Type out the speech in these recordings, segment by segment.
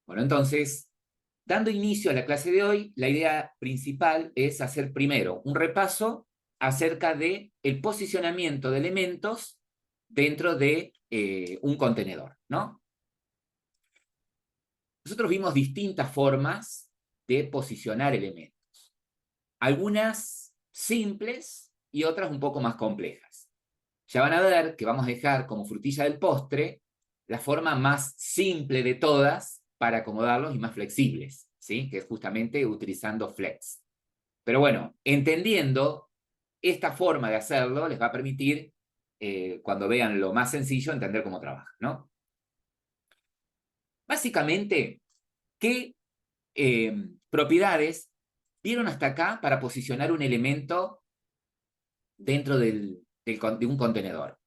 Bueno, entonces, dando inicio a la clase de hoy, la idea principal es hacer primero un repaso acerca de el posicionamiento de elementos dentro de un contenedor, ¿no? Nosotros vimos distintas formas de posicionar elementos, algunas simples y otras un poco más complejas. Ya van a ver que vamos a dejar como frutilla del postre la forma más simple de todas para acomodarlos y más flexibles, ¿sí? Que es justamente utilizando flex. Pero bueno, entendiendo esta forma de hacerlo les va a permitir, cuando vean lo más sencillo, entender cómo trabaja, ¿no? Básicamente, ¿qué propiedades vieron hasta acá para posicionar un elemento dentro de un contenedor?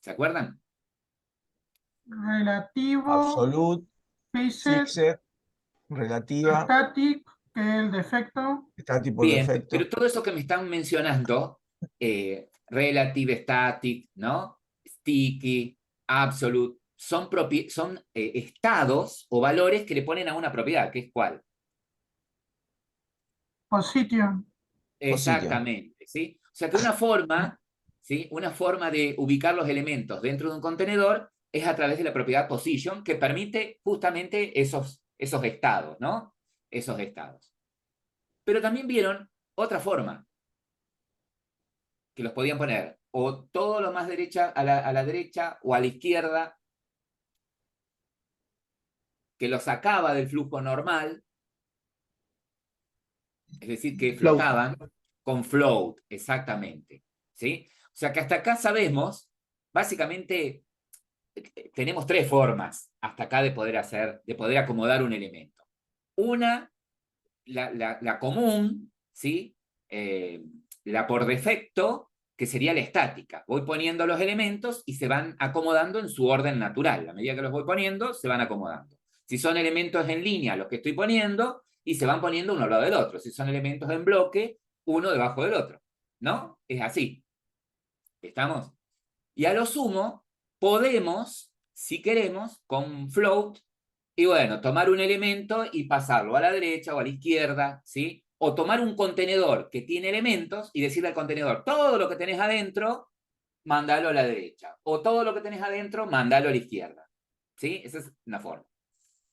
¿Se acuerdan? Relativo, Absolute, fixed, fixed, relativa, static, que es el defecto. static por Bien, pero defecto. todo eso que me están mencionando, relative static, ¿no? Sticky, absolute, son estados o valores que le ponen a una propiedad, que es ¿cuál? Position. Position. Exactamente, ¿sí? O sea que una forma, ¿sí? Una forma de ubicar los elementos dentro de un contenedor es a través de la propiedad position, que permite justamente esos estados, ¿no? Esos estados. Pero también vieron otra forma, que los podían poner o todo lo más derecha a la derecha o a la izquierda, que lo sacaba del flujo normal, es decir, que Float. flotaban con float, exactamente, ¿sí? O sea que hasta acá sabemos, básicamente tenemos tres formas hasta acá de poder hacer, de poder acomodar un elemento. Una, la común, ¿sí? La por defecto, que sería la estática. Voy poniendo los elementos y se van acomodando en su orden natural. A medida que los voy poniendo, se van acomodando. Si son elementos en línea los que estoy poniendo, y se van poniendo uno al lado del otro. Si son elementos en bloque, uno debajo del otro. ¿No? Es así. ¿Estamos? Y a lo sumo, podemos, si queremos, con float, y bueno, tomar un elemento y pasarlo a la derecha o a la izquierda, ¿sí? O tomar un contenedor que tiene elementos y decirle al contenedor, todo lo que tenés adentro, mándalo a la derecha. O todo lo que tenés adentro, mándalo a la izquierda. ¿Sí? Esa es una forma.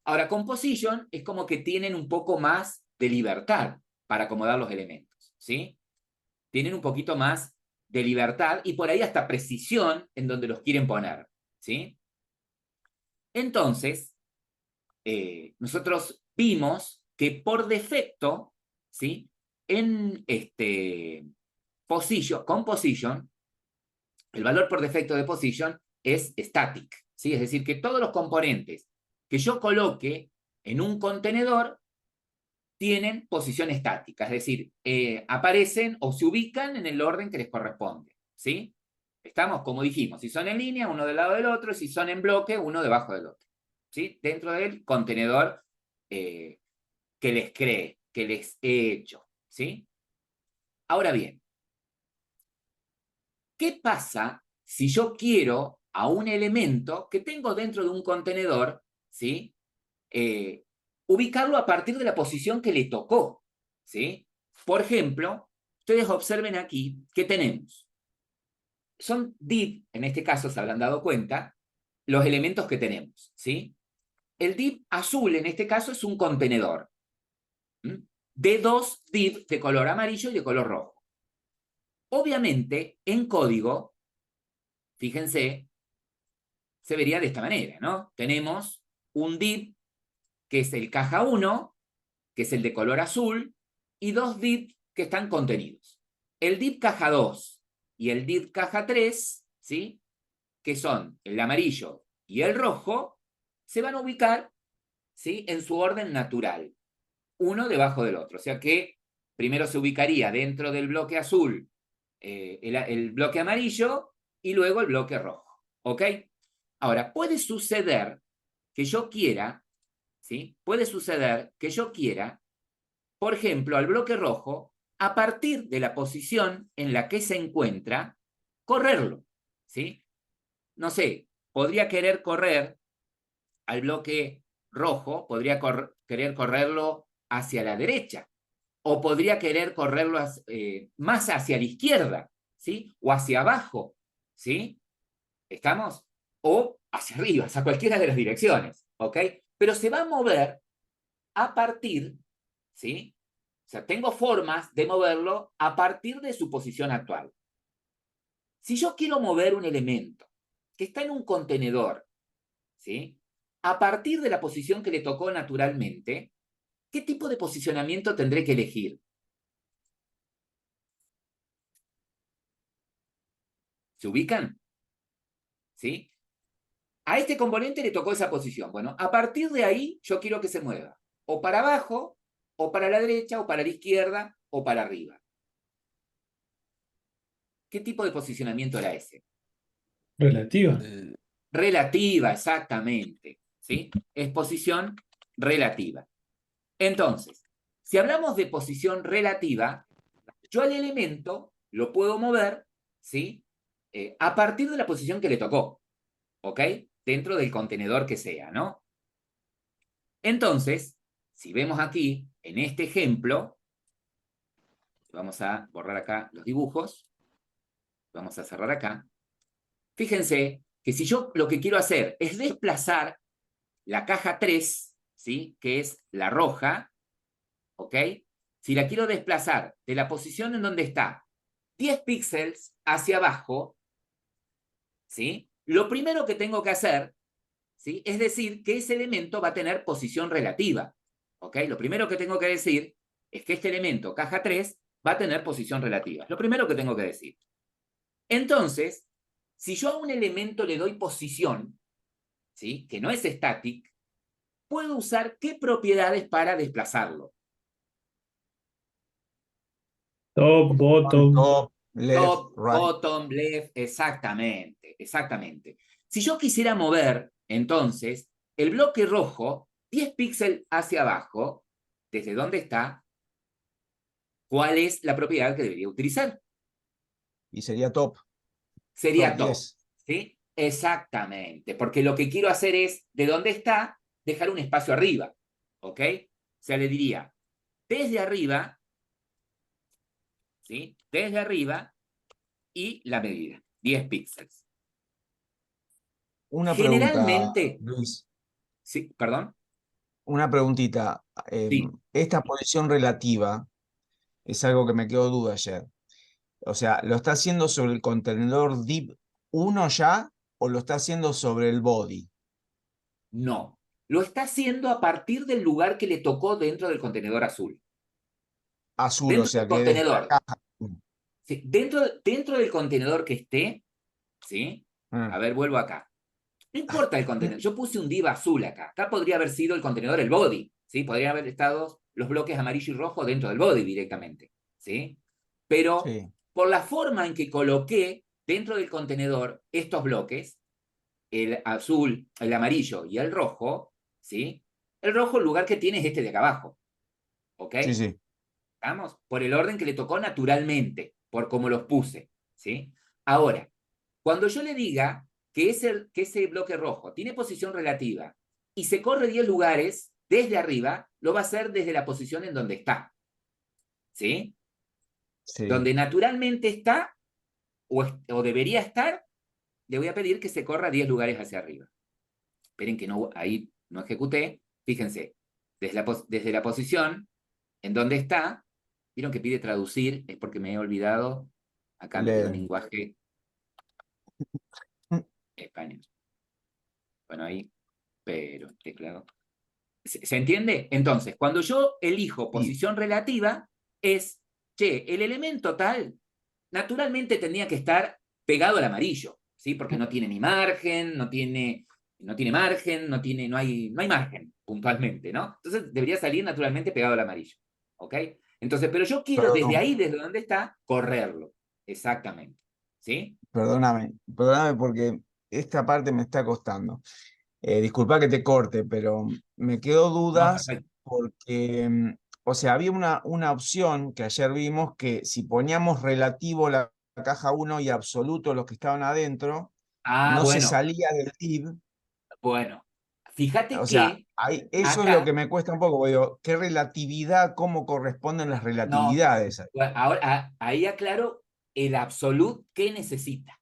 Ahora, composition es como que tienen un poco más de libertad para acomodar los elementos, ¿sí? Tienen un poquito más de libertad y por ahí hasta precisión en donde los quieren poner, ¿sí? Entonces, nosotros vimos que por defecto, ¿sí? En con position, el valor por defecto de position es static, ¿sí? Es decir, que todos los componentes que yo coloque en un contenedor tienen posición estática, es decir, aparecen o se ubican en el orden que les corresponde, ¿sí? Estamos, como dijimos, si son en línea, uno del lado del otro, si son en bloque, uno debajo del otro, ¿sí? Dentro del contenedor eh, que les cree, que les he hecho, ¿sí? Ahora bien, ¿qué pasa si yo quiero a un elemento que tengo dentro de un contenedor, ¿sí? Eh, ubicarlo a partir de la posición que le tocó, ¿sí? Por ejemplo, ustedes observen aquí que tenemos, son div, en este caso se habrán dado cuenta, los elementos que tenemos, ¿sí? El div azul en este caso es un contenedor, ¿m? De dos div de color amarillo y de color rojo. Obviamente, en código, fíjense, se vería de esta manera, ¿no? Tenemos un div que es el caja 1, que es el de color azul, y dos div que están contenidos. El div caja 2 y el div caja 3, ¿sí? Que son el amarillo y el rojo, se van a ubicar, ¿sí? En su orden natural, uno debajo del otro. O sea que primero se ubicaría dentro del bloque azul el bloque amarillo y luego el bloque rojo. ¿Ok? Ahora, puede suceder que yo quiera, ¿sí? Puede suceder que yo quiera, por ejemplo, al bloque rojo, a partir de la posición en la que se encuentra, correrlo, ¿sí? No sé, podría querer correr al bloque rojo, podría querer correrlo hacia la derecha, o podría querer correrlo más hacia la izquierda, ¿sí? O hacia abajo, ¿sí? ¿Estamos? O hacia arriba, hacia cualquiera de las direcciones, ¿ok? Pero se va a mover a partir, ¿sí? O sea, tengo formas de moverlo a partir de su posición actual. Si yo quiero mover un elemento que está en un contenedor, ¿sí? A partir de la posición que le tocó naturalmente, ¿qué tipo de posicionamiento tendré que elegir? ¿Se ubican? ¿Sí? A este componente le tocó esa posición. Bueno, a partir de ahí yo quiero que se mueva. O para abajo, o para la derecha, o para la izquierda, o para arriba. ¿Qué tipo de posicionamiento era ese? Relativa. Relativa, exactamente. ¿Sí? Es posición relativa. Entonces, si hablamos de posición relativa, yo al elemento lo puedo mover, ¿sí? A partir de la posición que le tocó, ¿ok? Dentro del contenedor que sea, ¿no? Entonces, si vemos aquí, en este ejemplo, vamos a borrar acá los dibujos, vamos a cerrar acá. Fíjense que si yo lo que quiero hacer es desplazar la caja 3, ¿sí? Que es la roja, ¿ok? Si la quiero desplazar de la posición en donde está 10 píxeles hacia abajo, ¿sí? Lo primero que tengo que hacer, ¿sí? Es decir que ese elemento va a tener posición relativa, ¿ok? Lo primero que tengo que decir es que este elemento, caja 3, va a tener posición relativa. Lo primero que tengo que decir. Entonces, si yo a un elemento le doy posición, ¿sí? Que no es static, puedo usar qué propiedades para desplazarlo. Top, bottom. Top, left, Top, right. bottom, left, exactamente, exactamente. Si yo quisiera mover, entonces, el bloque rojo 10 píxeles hacia abajo, ¿desde dónde está? ¿Cuál es la propiedad que debería utilizar? Y sería top. Sería Top top, 10. ¿sí? Exactamente, porque lo que quiero hacer es, de dónde está, dejar un espacio arriba, ¿ok? O sea, le diría, desde arriba, ¿sí? Desde arriba y la medida, 10 píxeles. Una pregunta, Generalmente, Luis. sí, perdón. Una preguntita. Sí, Esta posición relativa es algo que me quedó duda ayer. O sea, ¿lo está haciendo sobre el contenedor div 1 ya o lo está haciendo sobre el body? no. Lo está haciendo a partir del lugar que le tocó dentro del contenedor azul. Azul, o Dentro del sea que desde la contenedor. caja. Sí, dentro del contenedor que esté, ¿sí? A ver, vuelvo acá. No importa el contenedor. Yo puse un div azul acá. Acá podría haber sido el contenedor, el body, ¿sí? Podrían haber estado los bloques amarillo y rojo dentro del body directamente, ¿sí? Pero Sí. por la forma en que coloqué dentro del contenedor estos bloques, el azul, el amarillo y el rojo, ¿sí? El rojo, el lugar que tiene es este de acá abajo, ¿ok? Sí, sí. ¿Estamos? Por el orden que le tocó naturalmente, por cómo los puse, ¿sí? Ahora, cuando yo le diga que ese bloque rojo tiene posición relativa y se corre 10 lugares desde arriba, lo va a hacer desde la posición en donde está, ¿sí? Sí. Donde naturalmente está o debería estar, le voy a pedir que se corra 10 lugares hacia arriba. Esperen que no, ahí no ejecuté. Fíjense, desde la posición en donde está, vieron que pide traducir, es porque me he olvidado, acá me quedó en Leer. lenguaje español. Bueno, ahí, pero teclado. ¿Se entiende? Entonces, cuando yo elijo Sí. posición relativa, es, che, el elemento tal, naturalmente tendría que estar pegado al amarillo, ¿sí? Porque no tiene ni margen, no tiene margen, no hay margen, puntualmente, ¿no? Entonces debería salir naturalmente pegado al amarillo, ¿ok? Entonces, pero yo quiero desde Perdón, ahí, desde donde está, correrlo, exactamente, ¿sí? perdóname porque esta parte me está costando. Disculpa que te corte, pero me quedó No, dudas perfecto. porque, o sea, había una opción que ayer vimos que si poníamos relativo la caja 1 y absoluto los que estaban adentro, Ah, no se bueno, salía del div. bueno. Fíjate O sea, que eso es lo que acá, me cuesta un poco, porque digo, ¿qué relatividad, cómo corresponden las no, relatividades? bueno, ahora, ahí aclaro el absoluto que necesita,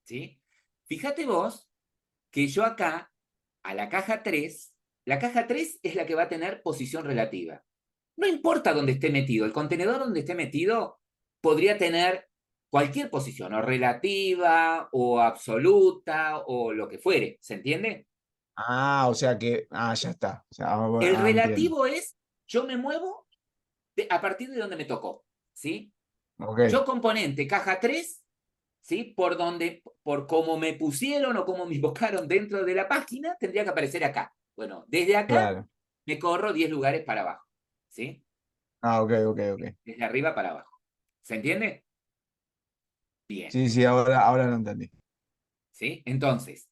¿sí? Fíjate vos que yo acá, a la caja 3 es la que va a tener posición relativa. No importa dónde esté metido, el contenedor donde esté metido podría tener cualquier posición, o relativa, o absoluta, o lo que fuere, ¿se entiende? O sea que, ya está. O sea, El entiendo. relativo es, yo me muevo a partir de donde me tocó, ¿sí? Ok, Yo componente caja 3, ¿sí? Por cómo me pusieron o cómo me invocaron dentro de la página, tendría que aparecer acá. Bueno, desde acá claro. me corro 10 lugares para abajo, ¿sí? Ok, ok, ok. Desde arriba para abajo. ¿Se entiende? Bien, Sí, sí, ahora lo entendí. ¿sí? Entonces,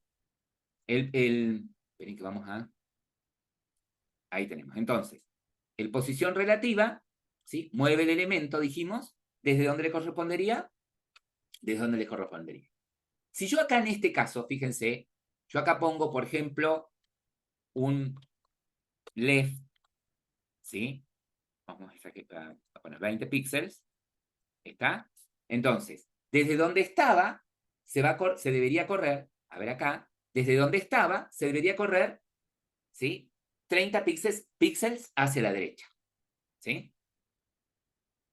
esperen que vamos a... Ahí tenemos. Entonces, el posición relativa, ¿sí? Mueve el elemento, dijimos, ¿desde dónde le correspondería? Desde dónde le correspondería. Si yo acá en este caso, fíjense, yo acá pongo, por ejemplo, un left, ¿sí? Vamos a poner 20 píxeles, ¿está? Entonces, desde donde estaba, se debería correr, a ver acá, desde donde estaba, se debería correr, ¿sí? 30 píxeles hacia la derecha, ¿sí?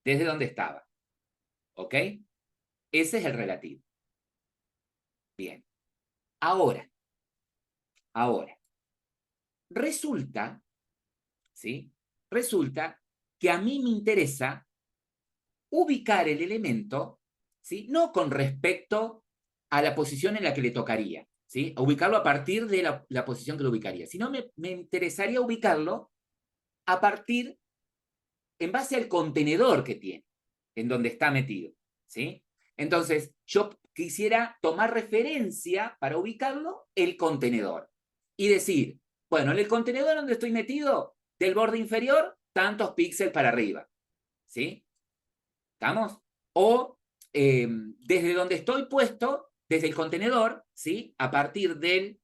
Desde donde estaba, ¿ok? Ese es el relativo. Bien. Ahora, resulta, ¿sí? Resulta que a mí me interesa ubicar el elemento, ¿sí? No con respecto a la posición en la que le tocaría, ¿sí? A ubicarlo a partir de la posición que lo ubicaría, sino me interesaría ubicarlo a partir, en base al contenedor que tiene, en donde está metido, ¿sí? Entonces, yo quisiera tomar referencia para ubicarlo el contenedor y decir, bueno, en el contenedor donde estoy metido, del borde inferior, tantos píxeles para arriba, ¿sí? ¿Estamos? O desde donde estoy puesto, desde el contenedor, ¿sí? A partir del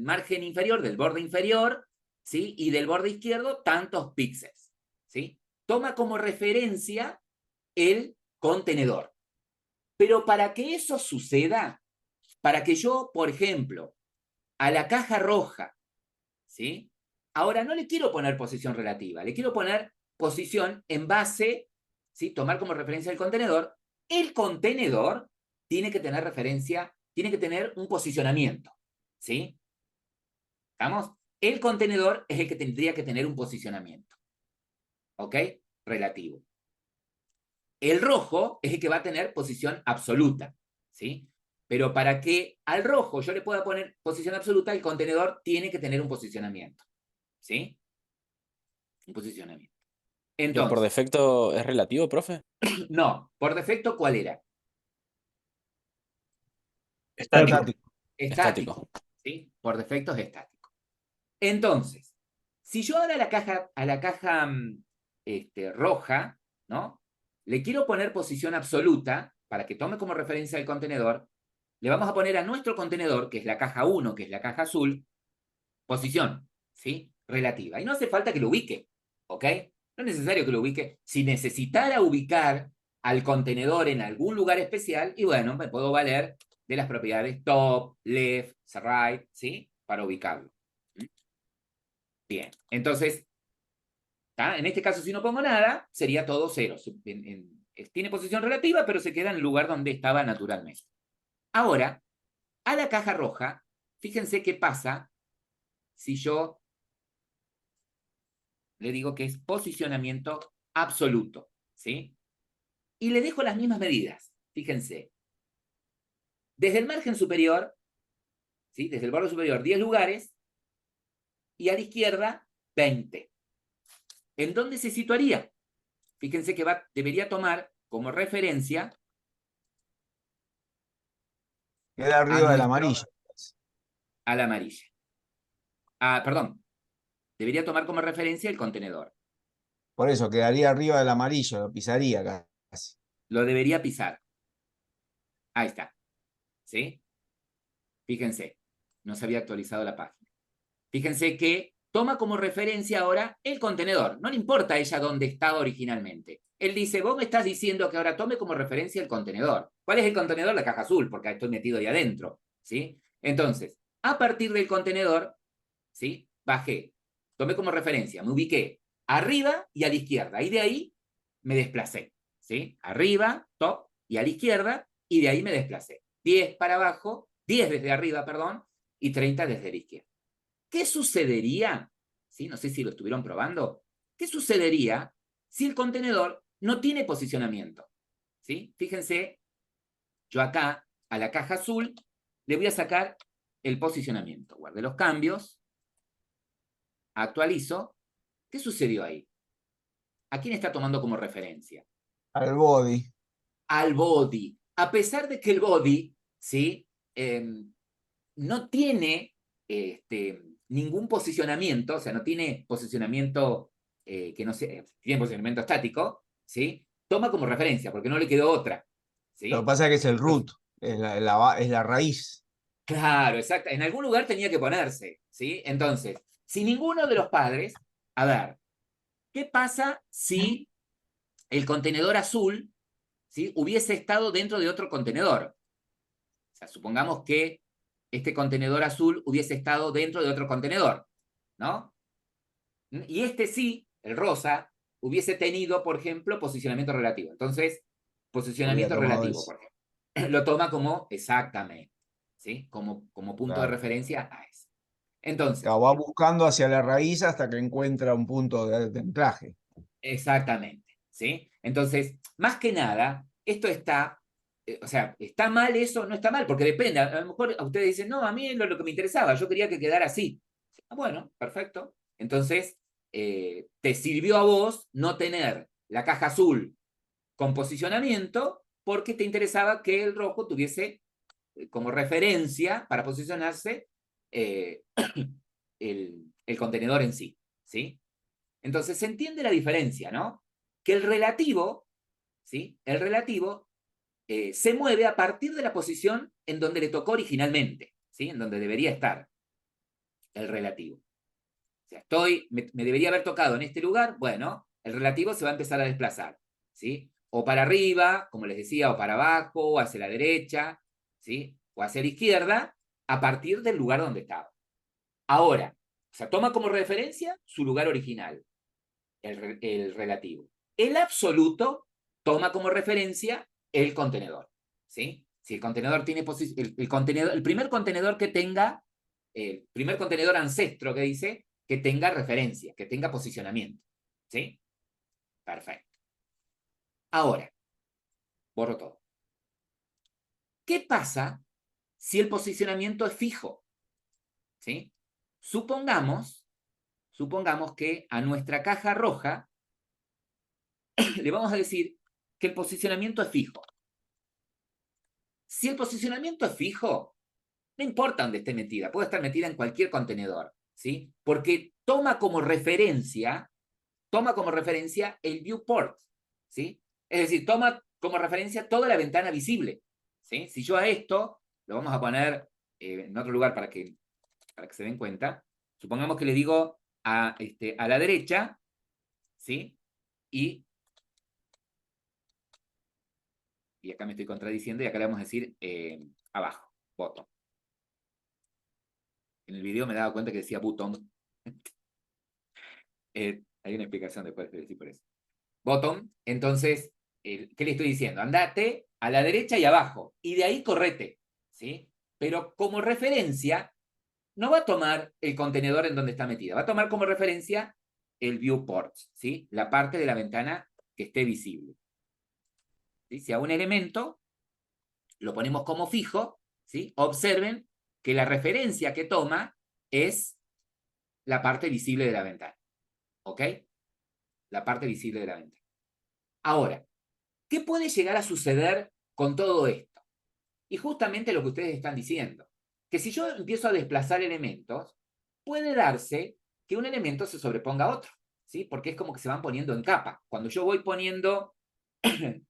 margen inferior, del borde inferior, ¿sí? Y del borde izquierdo, tantos píxeles, ¿sí? Toma como referencia el contenedor. Pero para que eso suceda, para que yo, por ejemplo, a la caja roja, ¿sí? Ahora no le quiero poner posición relativa, le quiero poner posición en base, ¿sí? Tomar como referencia el contenedor. El contenedor tiene que tener referencia, tiene que tener un posicionamiento, ¿sí? ¿Estamos? El contenedor es el que tendría que tener un posicionamiento, ¿ok? Relativo. El rojo es el que va a tener posición absoluta, ¿sí? Pero para que al rojo yo le pueda poner posición absoluta, el contenedor tiene que tener un posicionamiento, ¿sí? Un posicionamiento. ¿Que por Entonces, defecto es relativo, profe? no, por defecto, ¿cuál era? Estático. Estático. Estático, ¿sí? Por defecto es estático. Entonces, si yo ahora a la caja roja, ¿no? Le quiero poner posición absoluta para que tome como referencia el contenedor, le vamos a poner a nuestro contenedor, que es la caja 1, que es la caja azul, posición, ¿sí? Relativa. Y no hace falta que lo ubique, ¿ok? No es necesario que lo ubique. Si necesitara ubicar al contenedor en algún lugar especial, y bueno, me puedo valer de las propiedades top, left, right, ¿sí? Para ubicarlo. Bien, entonces, ¿tá? En este caso, si no pongo nada, sería todo cero. Tiene posición relativa, pero se queda en el lugar donde estaba naturalmente. Ahora, a la caja roja, fíjense qué pasa si yo le digo que es posicionamiento absoluto, ¿sí? Y le dejo las mismas medidas, fíjense. Desde el margen superior, ¿sí? Desde el borde superior, 10 lugares, y a la izquierda, 20. ¿En dónde se situaría? Fíjense que debería tomar como referencia Queda arriba del amarillo. a la amarilla. Perdón, debería tomar como referencia el contenedor. Por eso, quedaría arriba del amarillo, lo pisaría casi. Lo debería pisar. Ahí está. ¿Sí? Fíjense. no se había actualizado la página. Fíjense que toma como referencia ahora el contenedor. No le importa a ella dónde estaba originalmente. Él dice, vos me estás diciendo que ahora tome como referencia el contenedor. ¿Cuál es el contenedor? La caja azul, porque estoy metido ahí adentro, ¿sí? Entonces, a partir del contenedor, ¿sí? Bajé, tomé como referencia, me ubiqué arriba y a la izquierda. Y de ahí me desplacé, ¿sí? Arriba, top, y a la izquierda, y de ahí me desplacé. 10 para abajo, 10 desde arriba, perdón, y 30 desde la izquierda. ¿Qué sucedería? ¿Sí? No sé si lo estuvieron probando. ¿Qué sucedería si el contenedor no tiene posicionamiento? ¿Sí? Fíjense, yo acá, a la caja azul, le voy a sacar el posicionamiento. Guardé los cambios, actualizo. ¿Qué sucedió ahí? ¿A quién está tomando como referencia? Al body. Al body. A pesar de que el body, ¿sí? No tiene ningún posicionamiento, o sea, no tiene posicionamiento que no sea, tiene posicionamiento estático, ¿sí? Toma como referencia, porque no le quedó otra, ¿sí? Lo que pasa es que es el root, es la raíz. Claro, exacto. En algún lugar tenía que ponerse, ¿sí? Entonces, si ninguno de los padres, a ver, ¿qué pasa si el contenedor azul, ¿sí? Hubiese estado dentro de otro contenedor? O sea, supongamos que este contenedor azul hubiese estado dentro de otro contenedor, ¿no? Y este sí, el rosa, hubiese tenido, por ejemplo, posicionamiento relativo. Entonces, posicionamiento relativo, por ejemplo, lo toma como exactamente, ¿sí? Como punto de referencia a ese. Entonces, va buscando hacia la raíz hasta que encuentra un punto de anclaje. exactamente, ¿sí? Entonces, más que nada, esto está, o sea, ¿está mal eso? No está mal, porque depende. A lo mejor a ustedes dicen, no, a mí es lo que me interesaba, yo quería que quedara así. Bueno, perfecto. Entonces, te sirvió a vos no tener la caja azul con posicionamiento porque te interesaba que el rojo tuviese como referencia para posicionarse el contenedor en sí, ¿sí? Entonces se entiende la diferencia, ¿no? Que el relativo, ¿sí? El relativo se mueve a partir de la posición en donde le tocó originalmente, ¿sí? En donde debería estar el relativo. O sea, me debería haber tocado en este lugar, bueno, el relativo se va a empezar a desplazar, ¿sí? O para arriba, como les decía, o para abajo, o hacia la derecha, ¿sí? O hacia la izquierda, a partir del lugar donde estaba. Ahora, o sea, toma como referencia su lugar original, el relativo. El absoluto toma como referencia el contenedor, ¿sí? Si el contenedor tiene el primer contenedor que tenga, el primer contenedor ancestro que dice, que tenga referencia, que tenga posicionamiento, ¿sí? Perfecto. Ahora, borro todo. ¿Qué pasa si el posicionamiento es fijo? ¿Sí? Supongamos que a nuestra caja roja le vamos a decir que el posicionamiento es fijo. Si el posicionamiento es fijo, no importa dónde esté metida, puede estar metida en cualquier contenedor, ¿sí? Porque toma como referencia el viewport, ¿sí? Es decir, toma como referencia toda la ventana visible, ¿sí? Si yo a esto, lo vamos a poner en otro lugar para que se den cuenta, supongamos que le digo a la derecha, ¿sí? Y acá me estoy contradiciendo y acá le vamos a decir abajo, bottom. En el video me daba cuenta que decía bottom. Hay una explicación después de decir por eso. Bottom, entonces, ¿qué le estoy diciendo? Andate a la derecha y abajo, y de ahí correte, ¿sí? Pero como referencia, no va a tomar el contenedor en donde está metida, va a tomar como referencia el viewport, ¿sí? La parte de la ventana que esté visible. ¿Sí? Si a un elemento lo ponemos como fijo, ¿sí? Observen que la referencia que toma es la parte visible de la ventana. ¿Ok? La parte visible de la ventana. Ahora, ¿qué puede llegar a suceder con todo esto? Y justamente lo que ustedes están diciendo, que si yo empiezo a desplazar elementos, puede darse que un elemento se sobreponga a otro, ¿sí? Porque es como que se van poniendo en capa. Cuando yo voy poniendo,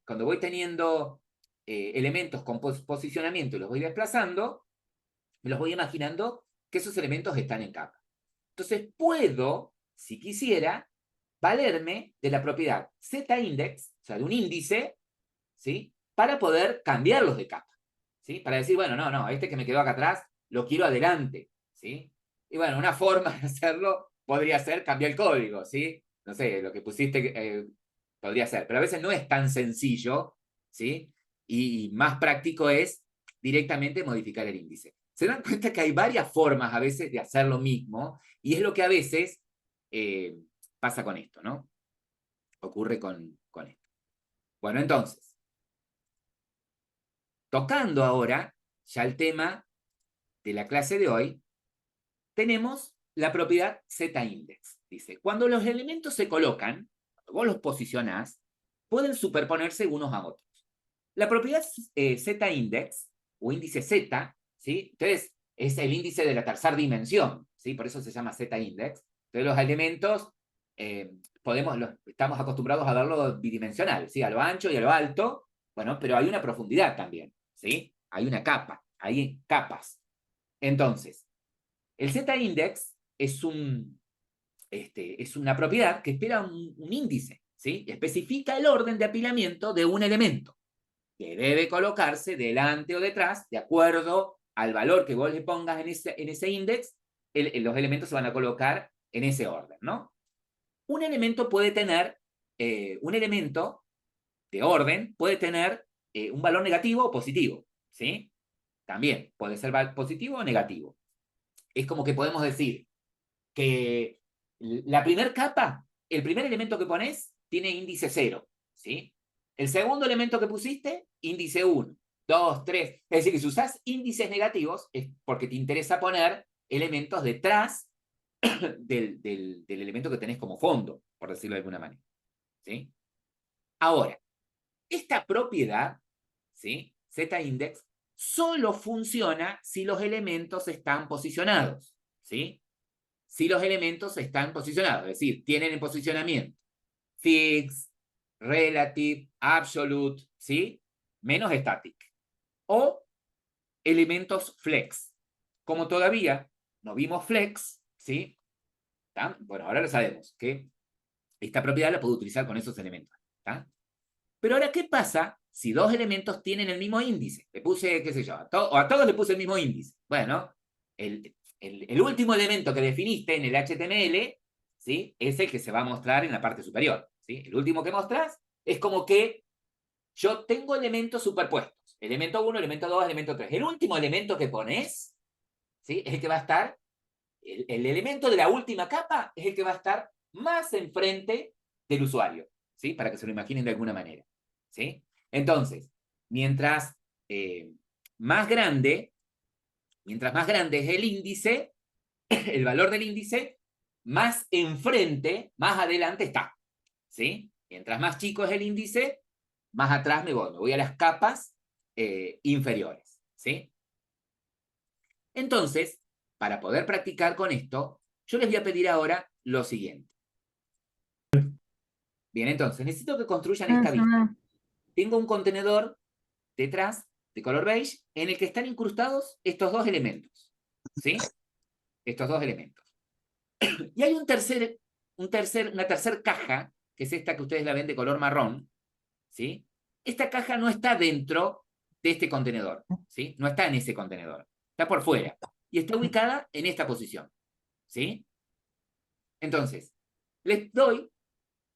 cuando voy teniendo elementos con posicionamiento y los voy desplazando, me los voy imaginando que esos elementos están en capa. Entonces puedo, si quisiera, valerme de la propiedad z-index, o sea, de un índice, ¿sí? Para poder cambiarlos de capa, ¿sí? Para decir, bueno, no, este que me quedó acá atrás, lo quiero adelante, ¿sí? Y bueno, una forma de hacerlo podría ser cambiar el código, ¿sí? No sé, lo que pusiste podría ser, pero a veces no es tan sencillo, ¿sí? Y más práctico es directamente modificar el índice. Se dan cuenta que hay varias formas a veces de hacer lo mismo, y es lo que a veces pasa con esto, ¿no? Ocurre con esto. Bueno, entonces, tocando ahora ya el tema de la clase de hoy, tenemos la propiedad z-index. Dice, cuando los elementos se colocan, cuando vos los posicionás, pueden superponerse unos a otros. La propiedad z-index, o índice z, ¿sí? Entonces, es el índice de la tercera dimensión, ¿sí? Por eso se llama z-index. Entonces, los elementos estamos acostumbrados a verlo bidimensional, ¿sí? A lo ancho y a lo alto, bueno, pero hay una profundidad también, ¿sí? Hay una capa, hay capas. Entonces, el z-index es una propiedad que espera un índice, ¿sí? Especifica el orden de apilamiento de un elemento, que debe colocarse delante o detrás, de acuerdo al valor que vos le pongas en ese índice, los elementos se van a colocar en ese orden, ¿no? Un elemento puede tener, un elemento de orden puede tener un valor negativo o positivo, ¿sí? También puede ser positivo o negativo. Es como que podemos decir que la primera capa, el primer elemento que pones, tiene índice 0, ¿sí? El segundo elemento que pusiste, índice 1, 2, 3. Es decir, que si usás índices negativos es porque te interesa poner elementos detrás del elemento que tenés como fondo, por decirlo de alguna manera, ¿sí? Ahora, esta propiedad, ¿sí? Z-index, solo funciona si los elementos están posicionados, ¿sí? Si los elementos están posicionados, es decir, tienen en posicionamiento fixed, relative, absolute, ¿sí? Menos static. O elementos flex. Como todavía no vimos flex, ¿sí? ¿Tá? Bueno, ahora lo sabemos, que esta propiedad la puedo utilizar con esos elementos, ¿tá? Pero ahora, ¿qué pasa si dos elementos tienen el mismo índice? Le puse, qué sé yo, o a todos le puse el mismo índice. Bueno, el último elemento que definiste en el HTML, ¿sí? Es el que se va a mostrar en la parte superior, ¿sí? El último que mostrás es como que yo tengo elementos superpuestos. Elemento 1, elemento 2, elemento 3. El último elemento que pones, ¿sí? Es el que va a estar, el elemento de la última capa es el que va a estar más enfrente del usuario, ¿sí? Para que se lo imaginen de alguna manera, ¿sí? Entonces, mientras más grande es el índice, el valor del índice, más enfrente, más adelante está, ¿sí? Mientras más chico es el índice, más atrás me voy a las capas inferiores, ¿sí? Entonces, para poder practicar con esto, yo les voy a pedir ahora lo siguiente. Bien, entonces, necesito que construyan esta vista. Tengo un contenedor detrás, de color beige, en el que están incrustados estos dos elementos, ¿sí? Estos dos elementos. Y hay una tercera caja, que es esta que ustedes la ven de color marrón, ¿sí? Esta caja no está dentro de este contenedor, ¿sí? No está en ese contenedor, está por fuera. Y está ubicada en esta posición, ¿sí? Entonces, les doy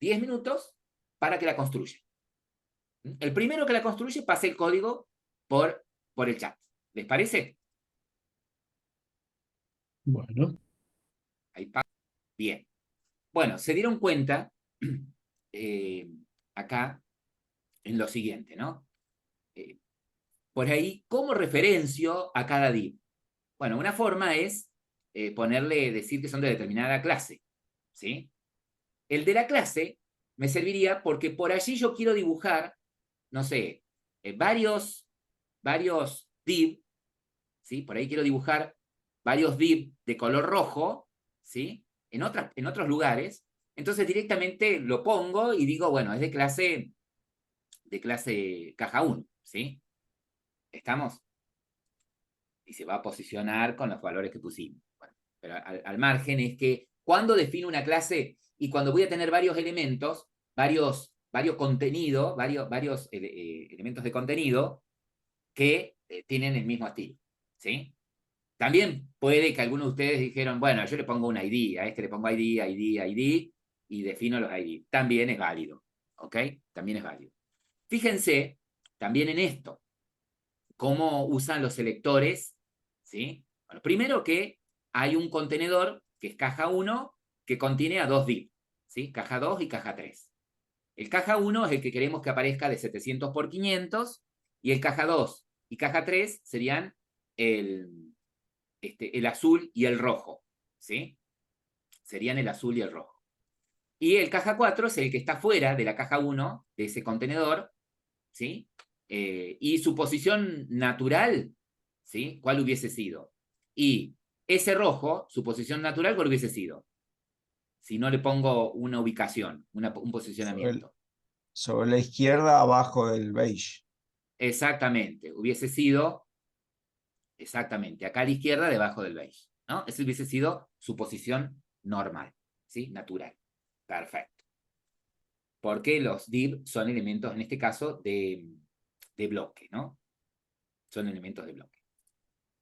10 minutos para que la construyan. El primero que la construye pase el código por el chat. ¿Les parece? Bueno, Ahí pasa. Bien. Bueno, se dieron cuenta acá en lo siguiente, ¿no? Por ahí, ¿cómo referencio a cada div? Bueno, una forma es decir que son de determinada clase, ¿sí? El de la clase me serviría porque por allí yo quiero dibujar, no sé, varios div, ¿sí? Por ahí quiero dibujar varios div de color rojo, ¿sí? En otros lugares. Entonces directamente lo pongo y digo, bueno, es de clase caja 1, ¿sí? ¿Estamos? Y se va a posicionar con los valores que pusimos. Bueno, pero al margen es que cuando defino una clase y cuando voy a tener varios elementos, varios contenidos, varios elementos de contenido que tienen el mismo estilo, ¿sí? También puede que algunos de ustedes dijeron, bueno, yo le pongo un ID, a este le pongo ID, y defino los ID. También es válido, ¿ok? También es válido. Fíjense también en esto, cómo usan los selectores, ¿sí? Bueno, primero que hay un contenedor, que es caja 1, que contiene a dos div, ¿sí? Caja 2 y caja 3. El caja 1 es el que queremos que aparezca de 700 por 500, y el caja 2 y caja 3 serían el azul y el rojo, ¿sí? Serían el azul y el rojo. Y el caja 4 es el que está fuera de la caja 1, de ese contenedor, ¿sí? Y su posición natural, ¿sí? ¿Cuál hubiese sido? Y ese rojo, su posición natural, ¿cuál hubiese sido? Si no le pongo una ubicación, un posicionamiento. Sobre la izquierda, abajo del beige. Exactamente, hubiese sido, exactamente, acá a la izquierda, debajo del beige, ¿no? Esa hubiese sido su posición normal, ¿sí? Natural. Perfecto. Porque los div son elementos, en este caso, de bloque, ¿no? Son elementos de bloque.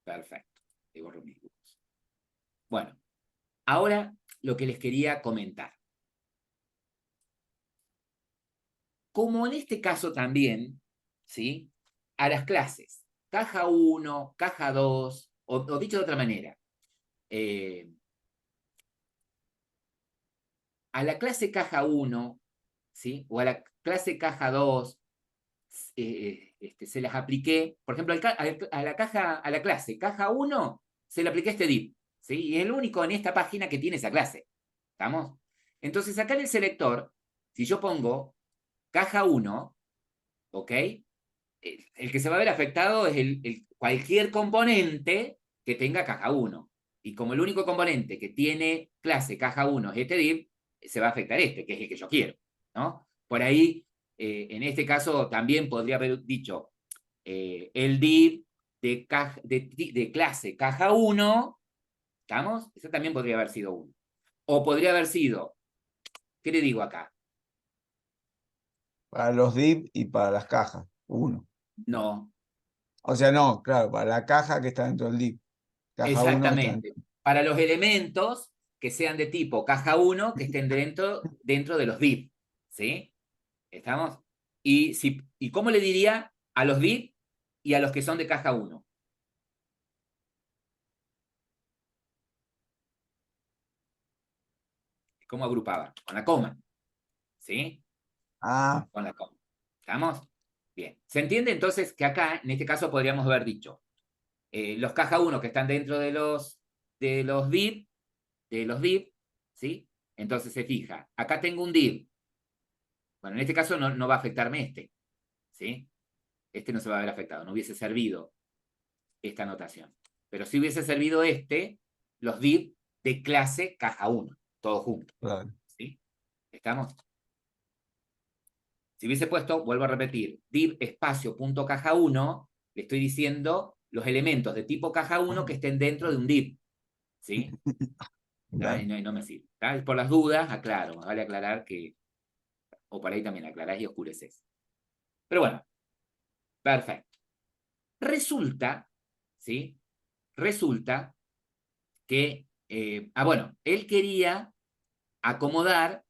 Perfecto. Le borro mis dibujos. Bueno, ahora lo que les quería comentar. Como en este caso también, ¿sí? A las clases, caja 1, caja 2, o dicho de otra manera, a la clase caja 1, ¿sí? O a la clase caja 2, se las apliqué, por ejemplo, a la clase caja 1, se le apliqué este div, ¿sí? Y es el único en esta página que tiene esa clase. ¿Estamos? Entonces, acá en el selector, si yo pongo caja 1, ¿ok? El que se va a ver afectado es cualquier componente que tenga caja 1. Y como el único componente que tiene clase caja 1 es este div, se va a afectar este, que es el que yo quiero, ¿no? Por ahí, en este caso, también podría haber dicho el div de clase caja 1, ¿estamos? Eso también podría haber sido 1. O podría haber sido, ¿qué le digo acá? Para los div y para las cajas, 1. No, O sea, no, claro, para la caja que está dentro del div. Caja 1 está dentro. exactamente. Para los elementos que sean de tipo caja 1, que estén dentro de los div, ¿sí? ¿Estamos? ¿Y cómo le diría a los div y a los que son de caja 1? ¿Cómo agrupaba? Con la coma, ¿sí? Ah, Con la coma. ¿Estamos? Bien. ¿Se entiende entonces que acá, en este caso, podríamos haber dicho los caja 1 que están dentro de los div, ¿sí? Entonces se fija, acá tengo un div. Bueno, en este caso no va a afectarme este, ¿sí? Este no se va a ver afectado, no hubiese servido esta notación. Pero si hubiese servido los div de clase caja 1, todos juntos, claro. ¿sí? ¿Estamos? Si hubiese puesto, vuelvo a repetir, div espacio punto caja 1, le estoy diciendo los elementos de tipo caja 1 que estén dentro de un div, ¿sí? Claro. Y no me sirve. Por las dudas, aclaro, me vale aclarar que, o por ahí también aclarás y oscureces. Pero bueno, perfecto. Resulta, ¿sí? Resulta que, bueno, él quería acomodar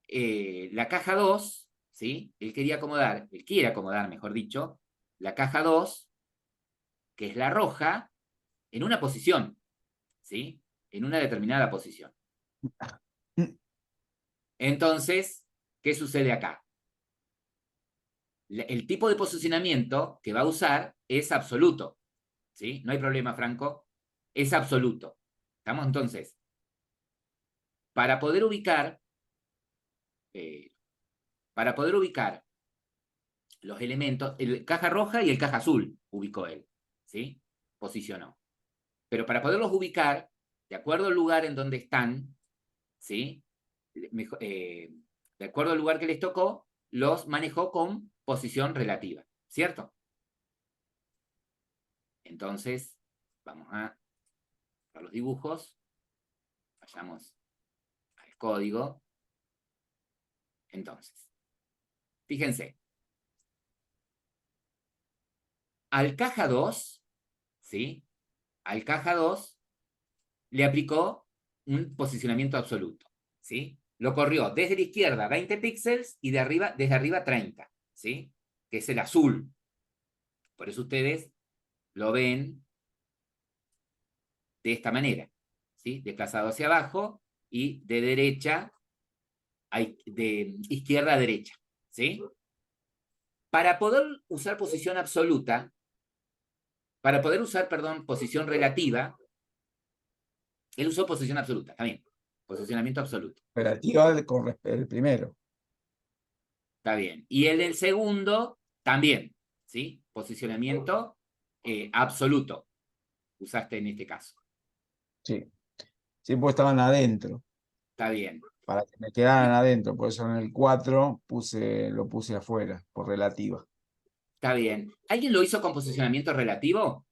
la caja 2, ¿sí? Él quiere acomodar, mejor dicho, la caja 2, que es la roja, en una posición, ¿sí? En una determinada posición. Entonces, ¿qué sucede acá? El tipo de posicionamiento que va a usar es absoluto, ¿sí? No hay problema, Franco. Es absoluto. ¿Estamos entonces? Para poder ubicar los elementos, el caja roja y el caja azul ubicó él, ¿sí? Posicionó. Pero para poderlos ubicar, de acuerdo al lugar en donde están, ¿sí? De acuerdo al lugar que les tocó, los manejó con posición relativa, ¿cierto? Entonces, Vamos a los dibujos. Vayamos al código. Entonces, fíjense. Al caja 2, ¿sí? Al caja 2 le aplicó un posicionamiento absoluto, ¿sí? Lo corrió desde la izquierda 20 píxeles y desde arriba 30, ¿sí? Que es el azul. Por eso ustedes lo ven de esta manera, ¿sí? Desplazado hacia abajo y de izquierda a derecha, ¿sí? Para poder usar posición absoluta, posición relativa, él usó posición absoluta, también. Posicionamiento absoluto. Relativa el primero. Está bien. Y el segundo, también, ¿sí? Posicionamiento absoluto. Usaste en este caso. Sí. Siempre estaban adentro. Está bien. Para que me quedaran adentro. Por eso en el 4 lo puse afuera, por relativa. Está bien. ¿Alguien lo hizo con posicionamiento relativo?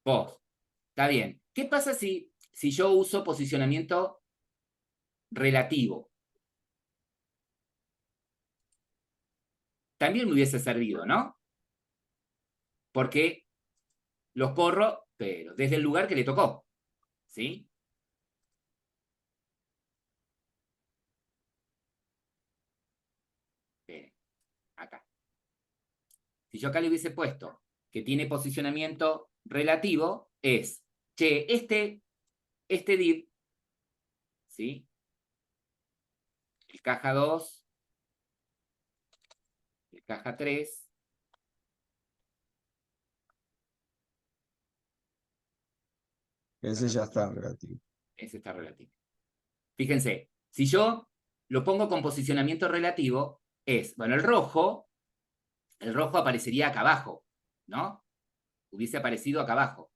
Vos. Está bien. ¿Qué pasa si yo uso posicionamiento relativo? También me hubiese servido, ¿no? Porque los corro, pero desde el lugar que le tocó. ¿Sí? Bien. Acá. Si yo acá le hubiese puesto que tiene posicionamiento relativo, es, che, este div, ¿sí? El caja 2, el caja 3, Ese ya está relativo. ese está relativo. Fíjense, si yo lo pongo con posicionamiento relativo, es, bueno, el rojo aparecería acá abajo, ¿no? Hubiese aparecido acá abajo.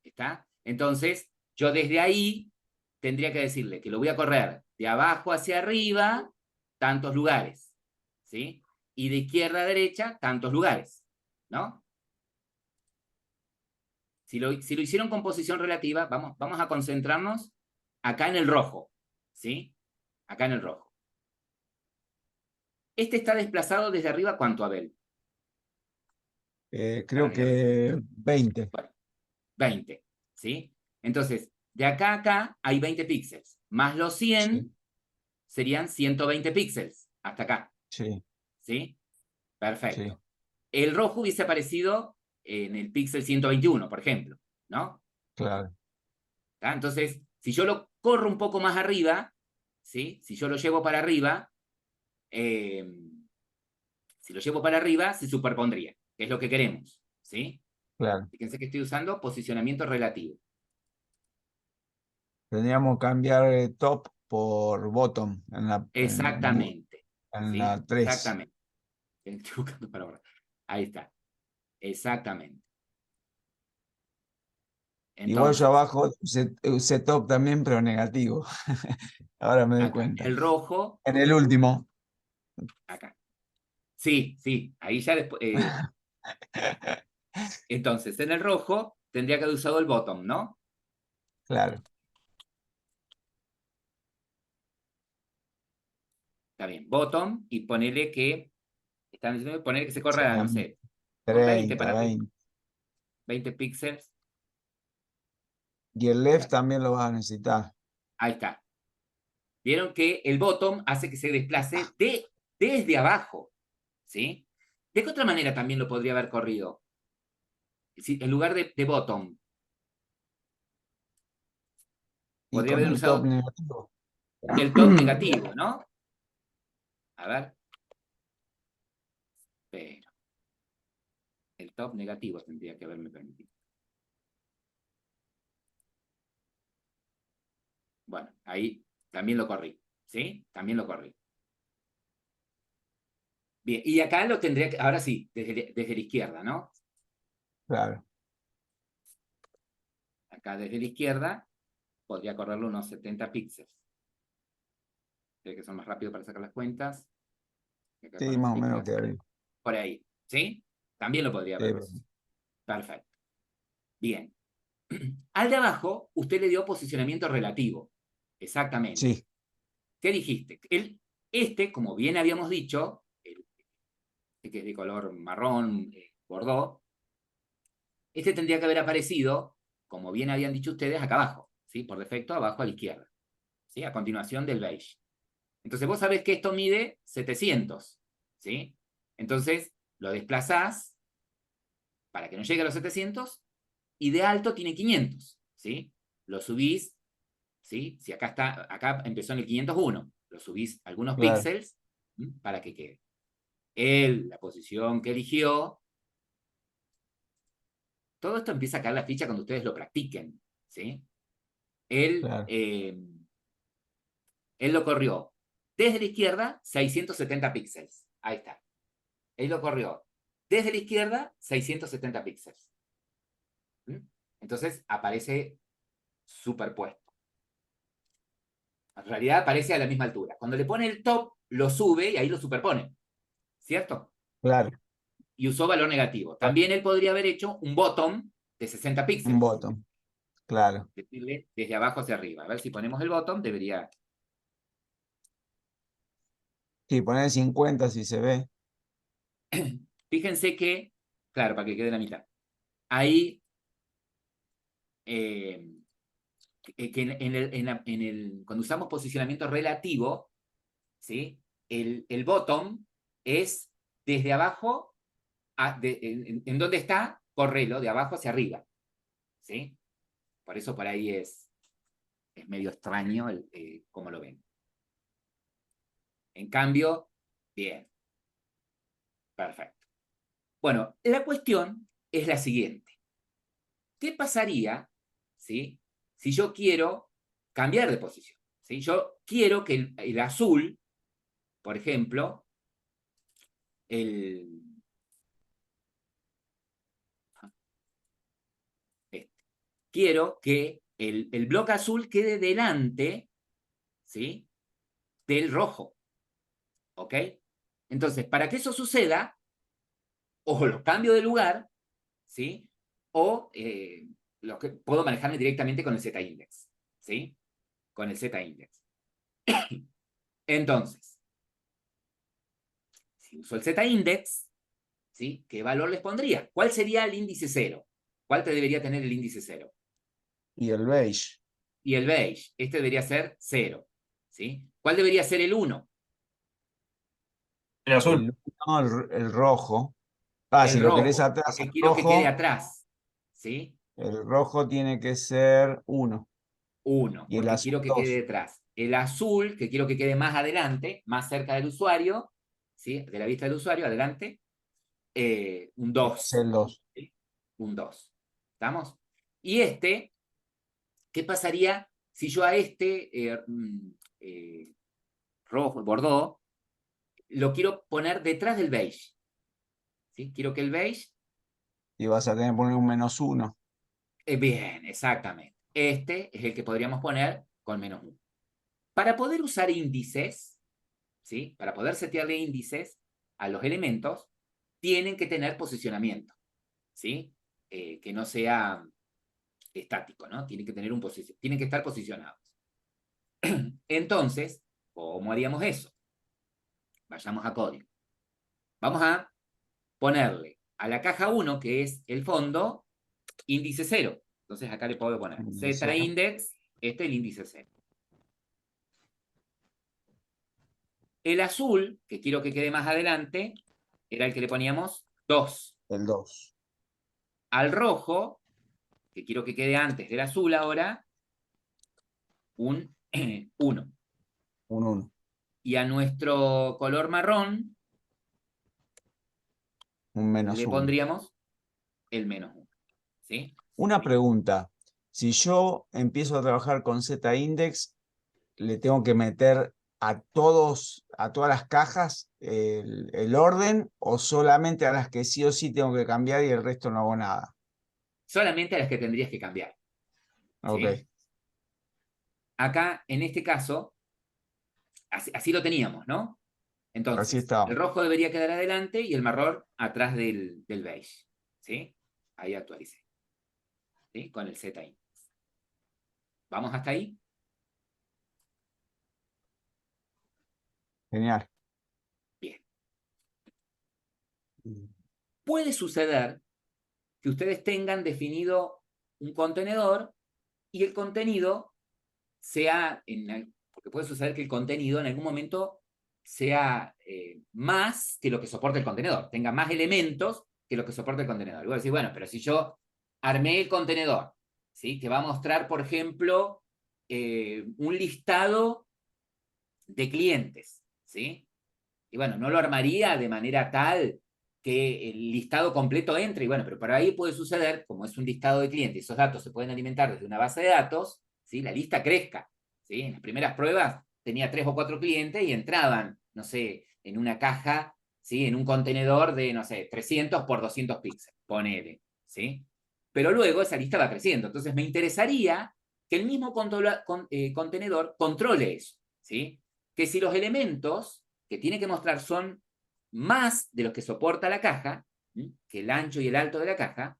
¿Está? Entonces, yo desde ahí tendría que decirle que lo voy a correr de abajo hacia arriba, tantos lugares, ¿sí? Y de izquierda a derecha, tantos lugares, ¿no? Si lo hicieron con posición relativa, vamos a concentrarnos acá en el rojo, ¿sí? Acá en el rojo. Este está desplazado desde arriba, ¿cuánto, Abel? Creo que 20. Bueno, 20, ¿sí? Entonces, de acá a acá hay 20 píxeles, más los 100 Sí. serían 120 píxeles, hasta acá, Sí. ¿sí? Perfecto. Sí. El rojo hubiese aparecido en el píxel 121, por ejemplo, ¿no? Claro. ¿Tá? Entonces, si yo lo corro un poco más arriba, ¿sí? Si yo lo llevo para arriba, se superpondría, que es lo que queremos, ¿sí? Claro. Fíjense que estoy usando posicionamiento relativo. Tendríamos que cambiar top por bottom Exactamente. en ¿Sí? la 3. Exactamente. Estoy buscando para ahora. Ahí está. Exactamente. Igual yo Entonces, abajo usé top también, pero negativo. Ahora me doy acá, cuenta. el rojo, En el último. acá. Sí, sí, ahí ya después. Entonces, en el rojo tendría que haber usado el bottom, ¿no? Claro. Está bien, bottom, y ponerle que. Están diciendo poner que se corra, no Serían sé, por 20 30, para arriba. 20. 20 píxeles. Y el left también lo vas a necesitar. Ahí está. Vieron que el bottom hace que se desplace desde abajo, ¿sí? ¿De qué otra manera también lo podría haber corrido? ¿Sí? En lugar de bottom, Y podría con haber el top usado negativo. el top negativo, ¿no? A ver. Pero el top negativo tendría que haberme permitido. Bueno, ahí también lo corrí, ¿sí? También lo corrí. Bien, y acá lo tendría que, ahora sí, desde la izquierda, ¿no? Claro. Acá desde la izquierda podría correrlo unos 70 píxeles. Creo que son más rápidos para sacar las cuentas. Sí, más o menos queda bien. Por ahí, ¿sí? También lo podría ver. Perfecto. Bien. Al de abajo, usted le dio posicionamiento relativo. Exactamente. Sí. ¿Qué dijiste? Como bien habíamos dicho, que es de color marrón, bordó, tendría que haber aparecido, como bien habían dicho ustedes, acá abajo, ¿sí? Por defecto, abajo a la izquierda, ¿sí? A continuación del beige. Entonces vos sabés que esto mide 700, ¿sí? Entonces lo desplazás para que no llegue a los 700 y de alto tiene 500, ¿sí? Lo subís, ¿sí? Si acá empezó en el 501, lo subís algunos píxeles para que quede. La posición que eligió. Todo esto empieza a caer la ficha cuando ustedes lo practiquen, ¿sí? Él lo corrió desde la izquierda, 670 píxeles. Ahí está. Él lo corrió desde la izquierda, 670 píxeles. Entonces aparece superpuesto. En realidad aparece a la misma altura. Cuando le pone el top, lo sube y ahí lo superpone. ¿Cierto? Claro. Y usó valor negativo. También él podría haber hecho un bottom de 60 píxeles. Un bottom. Claro. Decirle desde abajo hacia arriba. A ver si ponemos el bottom, debería... Sí, poner 50 si se ve. Fíjense que, claro, para que quede la mitad. Ahí, cuando usamos posicionamiento relativo, ¿sí? El bottom es desde abajo, en donde está, correlo, de abajo hacia arriba. ¿Sí? Por eso por ahí es medio extraño cómo lo ven. En cambio, bien. Perfecto. Bueno, la cuestión es la siguiente. ¿Qué pasaría, ¿sí? Si yo quiero cambiar de posición? ¿Sí? Yo quiero que el azul, por ejemplo, quiero que el bloque azul quede delante, ¿sí? Del rojo. ¿Ok? Entonces, para que eso suceda, o lo cambio de lugar, ¿sí? O puedo manejarme directamente con el Z-index, ¿sí? Con el Z-index. Entonces, si uso el Z-index, ¿sí? ¿Qué valor les pondría? ¿Cuál sería el índice 0? ¿Cuál te debería tener el índice 0? Y el beige. Y el beige. Debería ser 0, ¿sí? ¿Cuál debería ser el 1? El azul. El rojo. El Si lo rojo, querés atrás, porque el quiero que quede rojo, atrás, ¿sí? el rojo tiene que ser 1. 1, Y el porque azul quiero que 2. quede detrás. El azul, que quiero que quede más adelante, más cerca del usuario, ¿sí? De la vista del usuario, adelante, un 2. Es el 2. ¿Sí? Un 2. ¿Estamos? Y ¿qué pasaría si yo a rojo, bordó, lo quiero poner detrás del beige? ¿Sí? Quiero que el beige... Y vas a tener que poner un -1. Bien, exactamente. Es el que podríamos poner con -1. Para poder usar índices, ¿sí? Para poder setearle índices a los elementos, tienen que tener posicionamiento, ¿sí? Que no sea estático, ¿no? Tienen que estar posicionados. Entonces, ¿cómo haríamos eso? Vayamos a código. Vamos a ponerle a la caja 1, que es el fondo, índice 0. Entonces acá le puedo poner Z-index, es el índice 0. El azul, que quiero que quede más adelante, era el que le poníamos 2. El 2. Al rojo, que quiero que quede antes del azul ahora, un 1. Un 1. Y a nuestro color marrón, Un le -1. pondríamos el -1. ¿Sí? Una pregunta. Si yo empiezo a trabajar con Z-index, ¿le tengo que meter a todas las cajas el orden o solamente a las que sí o sí tengo que cambiar y el resto no hago nada? Solamente a las que tendrías que cambiar. Ok. ¿Sí? acá, en este caso, así lo teníamos, ¿no? Así Entonces, está. el rojo debería quedar adelante y el marrón atrás del beige, ¿sí? Ahí actualicé, ¿sí? Con el Z-index. ¿Vamos hasta ahí? Genial. Bien. Puede suceder que ustedes tengan definido un contenedor y el contenido sea, porque puede suceder que el contenido en algún momento sea más que lo que soporta el contenedor, tenga más elementos que lo que soporta el contenedor. Y voy a decir, bueno, pero si yo armé el contenedor, ¿sí? Que va a mostrar, por ejemplo, un listado de clientes, ¿sí? Y bueno, no lo armaría de manera tal que el listado completo entre, y bueno, pero para ahí puede suceder, como es un listado de clientes, esos datos se pueden alimentar desde una base de datos, ¿sí? La lista crezca, ¿sí? En las primeras pruebas tenía 3 o 4 clientes y entraban, no sé, en una caja, ¿sí? En un contenedor de, no sé, 300 por 200 píxeles, ponele, ¿sí? Pero luego esa lista va creciendo, entonces me interesaría que el mismo contenedor controle eso, ¿sí? Que si los elementos que tiene que mostrar son más de los que soporta la caja, que el ancho y el alto de la caja,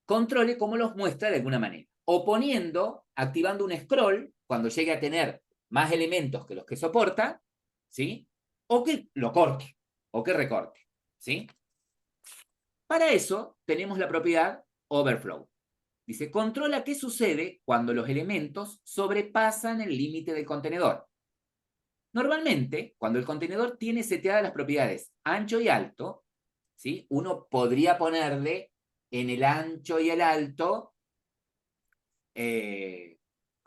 controle cómo los muestra de alguna manera. O poniendo, activando un scroll, cuando llegue a tener más elementos que los que soporta, ¿sí? O que lo corte, o que recorte, ¿sí? Para eso tenemos la propiedad overflow. Dice, controla qué sucede cuando los elementos sobrepasan el límite del contenedor. Normalmente, cuando el contenedor tiene seteadas las propiedades ancho y alto, ¿sí? Uno podría ponerle en el ancho y el alto,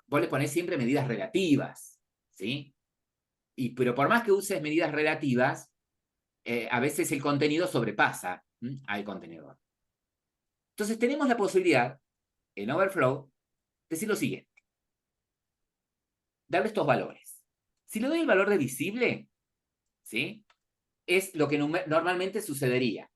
vos le ponés siempre medidas relativas, ¿sí? Pero por más que uses medidas relativas, a veces el contenido sobrepasa al contenedor. Entonces tenemos la posibilidad, en Overflow, de decir lo siguiente. Darle estos valores. Si le doy el valor de visible, ¿sí? Es lo que normalmente sucedería.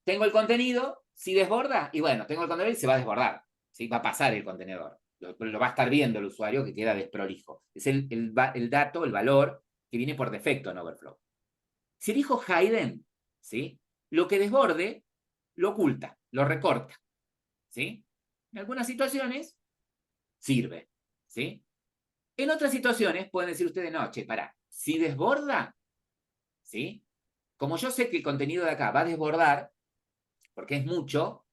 Tengo el contenido, si desborda, y bueno, tengo el contenedor y se va a desbordar, ¿sí? Va a pasar el contenedor. Lo va a estar viendo el usuario que queda desprolijo. Es el dato, el valor que viene por defecto en Overflow. Si elijo hidden, ¿sí? Lo que desborde, lo oculta, lo recorta, ¿sí? En algunas situaciones sirve, ¿sí? En otras situaciones pueden decir ustedes, no, che, pará, si desborda, ¿sí? Como yo sé que el contenido de acá va a desbordar, porque es mucho,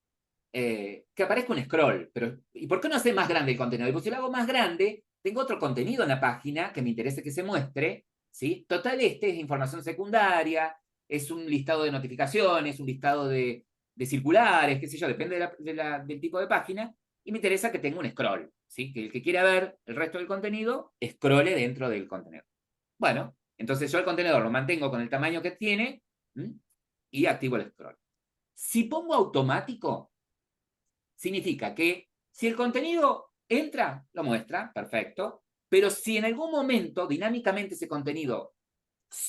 que aparezca un scroll. Pero, ¿y por qué no hace más grande el contenido? Porque si lo hago más grande, tengo otro contenido en la página que me interese que se muestre, ¿sí? Total, este es información secundaria, es un listado de notificaciones, un listado de circulares, qué sé yo, depende del tipo de página, y me interesa que tenga un scroll, ¿sí? Que el que quiera ver el resto del contenido, scrolle dentro del contenedor. Bueno, entonces yo el contenedor lo mantengo con el tamaño que tiene, y activo el scroll. Si pongo automático, significa que si el contenido entra, lo muestra, perfecto, pero si en algún momento dinámicamente ese contenido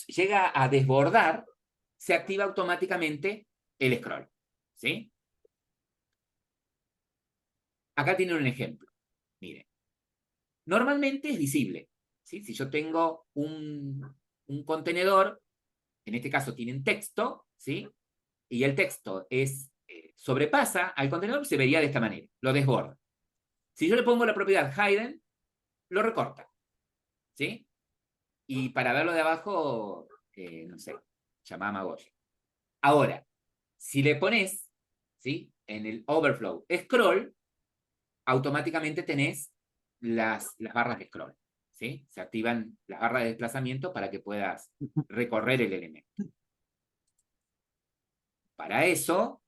llega a desbordar, se activa automáticamente el scroll, ¿sí? Acá tienen un ejemplo. Miren, normalmente es visible, ¿sí? Si yo tengo un contenedor, en este caso tienen texto, ¿sí? Y el texto sobrepasa al contenedor, se vería de esta manera, lo desborda. Si yo le pongo la propiedad hidden, lo recorta, ¿sí? Y para verlo de abajo, no sé, llamá a Magoya. Ahora, si le pones, ¿sí? En el overflow scroll, automáticamente tenés las barras de scroll, ¿sí? Se activan las barras de desplazamiento para que puedas recorrer el elemento. Para eso,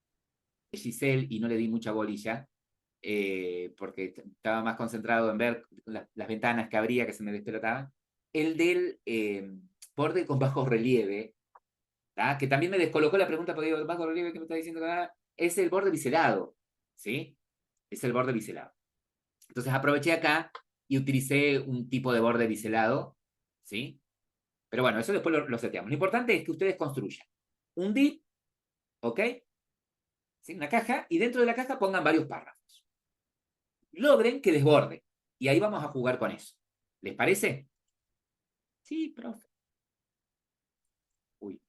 Giselle, y no le di mucha bolilla, porque estaba más concentrado en ver las ventanas que abría, que se me despelotaban, el del borde con bajo relieve, ¿tá? Que también me descolocó la pregunta, porque digo, bajo relieve, ¿qué me está diciendo? Es el borde biselado, ¿sí? Es el borde biselado. Entonces aproveché acá y utilicé un tipo de borde biselado, ¿sí? Pero bueno, eso después lo seteamos. Lo importante es que ustedes construyan un div, ¿ok? ¿Sí? Una caja, y dentro de la caja pongan varios párrafos. Logren que desborde, Y ahí vamos a jugar con eso. ¿Les parece? Sí, profe. Uy,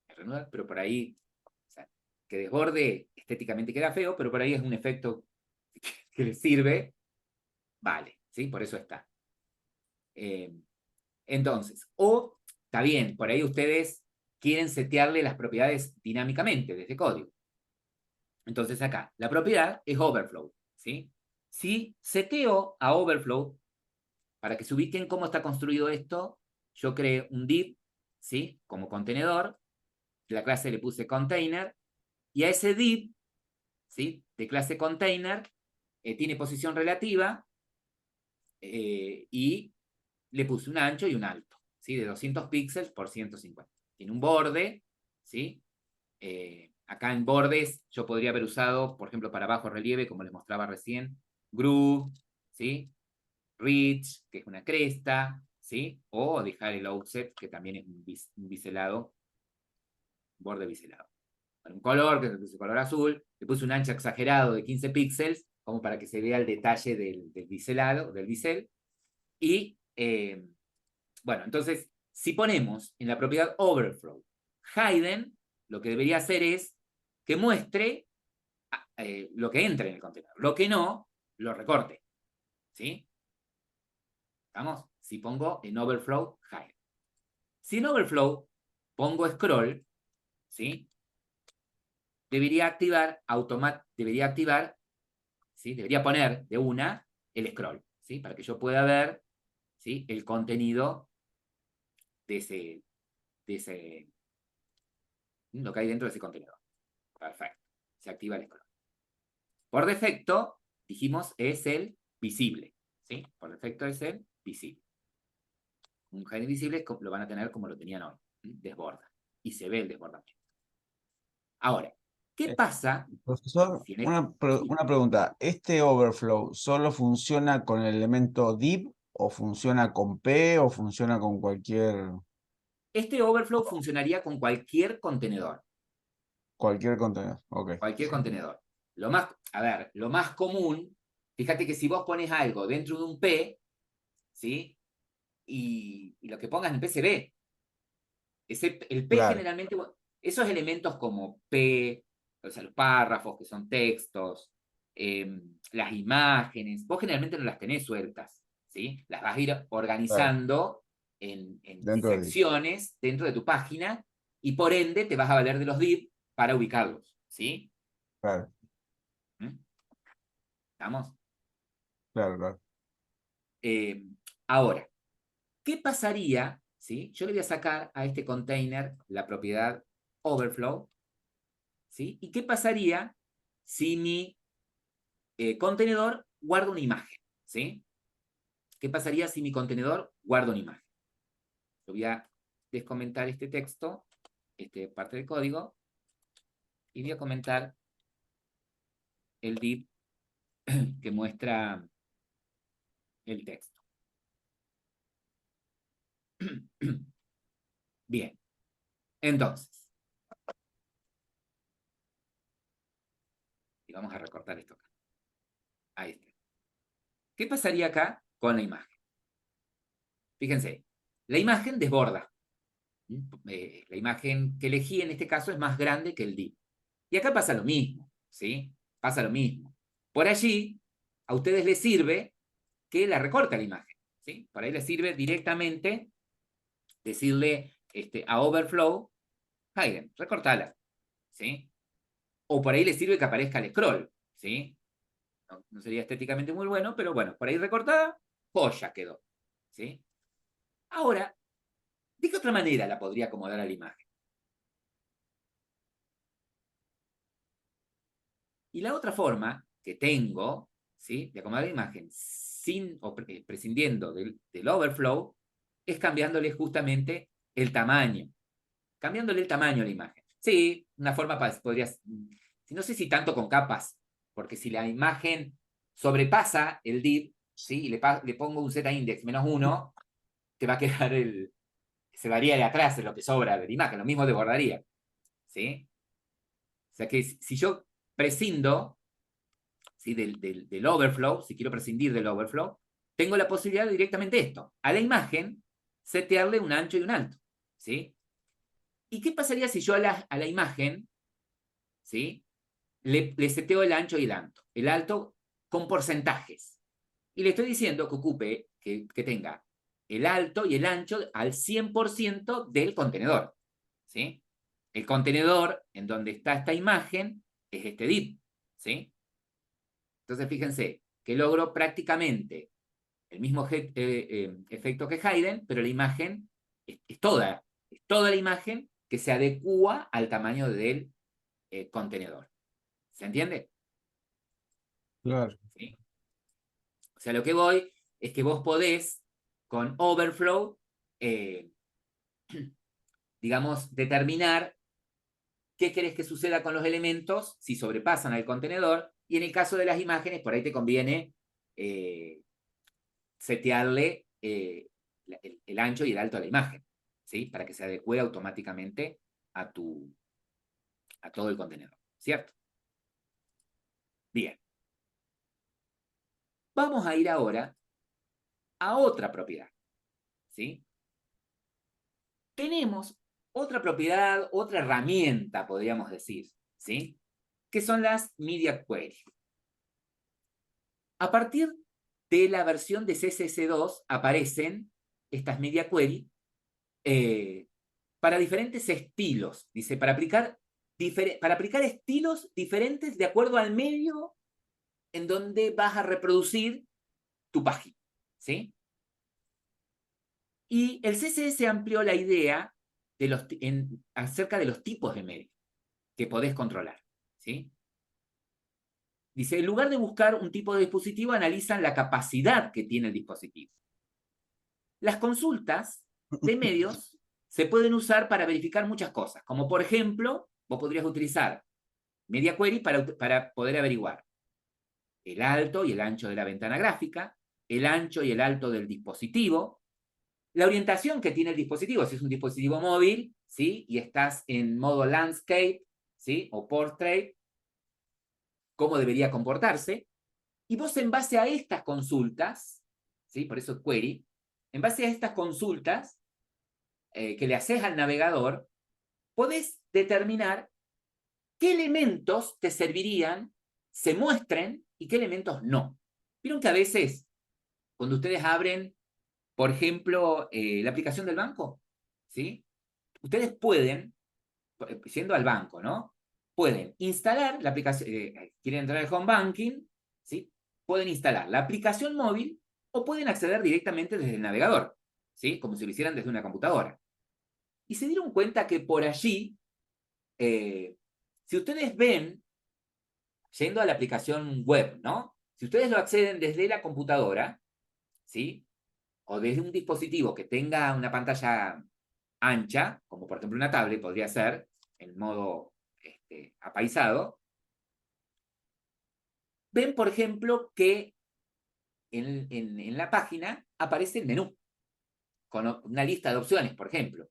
me reanuda, pero por ahí, o sea, que desborde estéticamente queda feo, pero por ahí es un efecto que les sirve. Vale, ¿sí? Por eso está. Entonces, o, está bien, por ahí ustedes quieren setearle las propiedades dinámicamente desde código. Entonces acá, la propiedad es overflow, ¿sí? Si seteo a overflow, para que se ubiquen cómo está construido esto, yo creé un div, ¿sí? Como contenedor, la clase le puse container, y a ese div, ¿sí? De clase container, tiene posición relativa, y le puse un ancho y un alto, ¿sí? De 200 píxeles por 150. Tiene un borde, ¿sí? Acá en bordes yo podría haber usado, por ejemplo, para bajo relieve, como les mostraba recién, groove, ¿sí? Ridge, que es una cresta, ¿sí? O dejar el offset, que también es un biselado, borde biselado. Bueno, un color, que es el color azul, le puse un ancho exagerado de 15 píxeles, como para que se vea el detalle del biselado, del bisel. Y, bueno, entonces, si ponemos en la propiedad overflow hidden, lo que debería hacer es que muestre lo que entre en el contenedor. Lo que no, lo recorte. ¿Sí? ¿Estamos? Si pongo en overflow hide. Si en overflow pongo scroll, ¿sí? Debería activar, ¿sí? Debería poner de una el scroll, ¿sí? Para que yo pueda ver, ¿sí? El contenido de ese, lo que hay dentro de ese contenedor. Perfecto. Se activa el scroll. Por defecto, dijimos, es el visible, ¿sí? Por defecto es el visible. Un hide invisible lo van a tener como lo tenían hoy, desborda. Y se ve el desbordamiento. Ahora, ¿qué pasa? Profesor, si una pregunta. ¿Este overflow solo funciona con el elemento div o funciona con P o funciona con cualquier Este overflow funcionaría con cualquier contenedor. contenedor? Ok. Cualquier contenedor. Lo más común, fíjate que si vos pones algo dentro de un P, ¿sí? Y lo que pongas en P se ve. El P Claro, generalmente, esos elementos como P, o sea, los párrafos que son textos, las imágenes, vos generalmente no las tenés sueltas, ¿sí? Las vas a ir claro. organizando en Dentro del div. secciones dentro de tu página y por ende te vas a valer de los div para ubicarlos, ¿sí? Claro, ¿Mm? ¿Estamos? claro, claro. Ahora, ¿qué pasaría, ¿sí? Yo le voy a sacar a este container la propiedad overflow, ¿sí? ¿Y qué pasaría si mi contenedor guarda una imagen? ¿Sí? ¿Qué pasaría si mi contenedor guarda una imagen? Yo voy a descomentar este texto, esta parte del código, y voy a comentar el div que muestra el texto. Bien, entonces, y vamos a recortar esto acá. Ahí está. ¿Qué pasaría acá con la imagen? Fíjense, la imagen desborda. La imagen que elegí en este caso es más grande que el div. Y acá pasa lo mismo, ¿sí? Pasa lo mismo. Por allí, a ustedes les sirve que la recorte la imagen, ¿sí? Por ahí les sirve directamente decirle a Overflow, Hayden, recortala, ¿sí? O por ahí les sirve que aparezca el scroll, ¿sí? No sería estéticamente muy bueno, pero bueno, por ahí recortada, joya quedó, ¿sí? Ahora, ¿de qué otra manera la podría acomodar a la imagen? Y la otra forma que tengo, ¿sí? De acomodar la imagen prescindiendo del overflow es cambiándole justamente el tamaño. Cambiándole el tamaño a la imagen. Sí, una forma podría, no sé si tanto con capas, porque si la imagen sobrepasa el div, ¿sí? Y le pongo un z-index -1, te va a quedar se varía de atrás de lo que sobra de la imagen, lo mismo desbordaría, ¿sí? O sea que si yo prescindo, ¿sí? Del overflow, si quiero prescindir del overflow, tengo la posibilidad de directamente esto. A la imagen, setearle un ancho y un alto. ¿Sí? ¿Y qué pasaría si yo a la imagen, ¿sí? le seteo el ancho y el alto con porcentajes? Y le estoy diciendo que ocupe, que tenga el alto y el ancho al 100% del contenedor. ¿Sí? El contenedor en donde está esta imagen es este div. ¿Sí? Entonces fíjense que logro prácticamente el mismo efecto que Haydn, pero la imagen es toda la imagen que se adecua al tamaño del contenedor. ¿Se entiende? Claro. ¿Sí? O sea, lo que voy es que vos podés, con Overflow, digamos, determinar qué querés que suceda con los elementos si sobrepasan al contenedor, y en el caso de las imágenes, por ahí te conviene setearle el ancho y el alto a la imagen, ¿sí? Para que se adecue automáticamente a todo el contenedor, ¿cierto? Bien. Vamos a ir ahora a otra propiedad, ¿sí? Tenemos otra propiedad, otra herramienta, podríamos decir, ¿sí? Que son las Media Query. A partir de la versión de CSS2 aparecen estas Media Query para diferentes estilos. Dice, para aplicar estilos diferentes de acuerdo al medio en donde vas a reproducir tu página, ¿sí? Y el CSS amplió la idea acerca de los tipos de medios que podés controlar, ¿sí? Dice, en lugar de buscar un tipo de dispositivo, analizan la capacidad que tiene el dispositivo. Las consultas de medios se pueden usar para verificar muchas cosas, como por ejemplo, vos podrías utilizar Media Query para poder averiguar el alto y el ancho de la ventana gráfica, el ancho y el alto del dispositivo, la orientación que tiene el dispositivo, si es un dispositivo móvil, ¿sí? Y estás en modo landscape, ¿sí? O portrait, cómo debería comportarse. Y vos en base a estas consultas, ¿sí? Por eso query, en base a estas consultas que le haces al navegador, podés determinar qué elementos te servirían, se muestren, y qué elementos no. Vieron que a veces, cuando ustedes abren, por ejemplo, la aplicación del banco, ¿sí? Ustedes pueden, yendo al banco, ¿no? Pueden instalar la aplicación, quieren entrar al home banking, ¿sí? Pueden instalar la aplicación móvil o pueden acceder directamente desde el navegador, ¿sí? Como si lo hicieran desde una computadora. Y se dieron cuenta que por allí, si ustedes ven, yendo a la aplicación web, ¿no? Si ustedes lo acceden desde la computadora, ¿sí? O desde un dispositivo que tenga una pantalla ancha, como por ejemplo una tablet, podría ser, en modo apaisado, ven, por ejemplo, que en la página aparece el menú, con una lista de opciones, por ejemplo.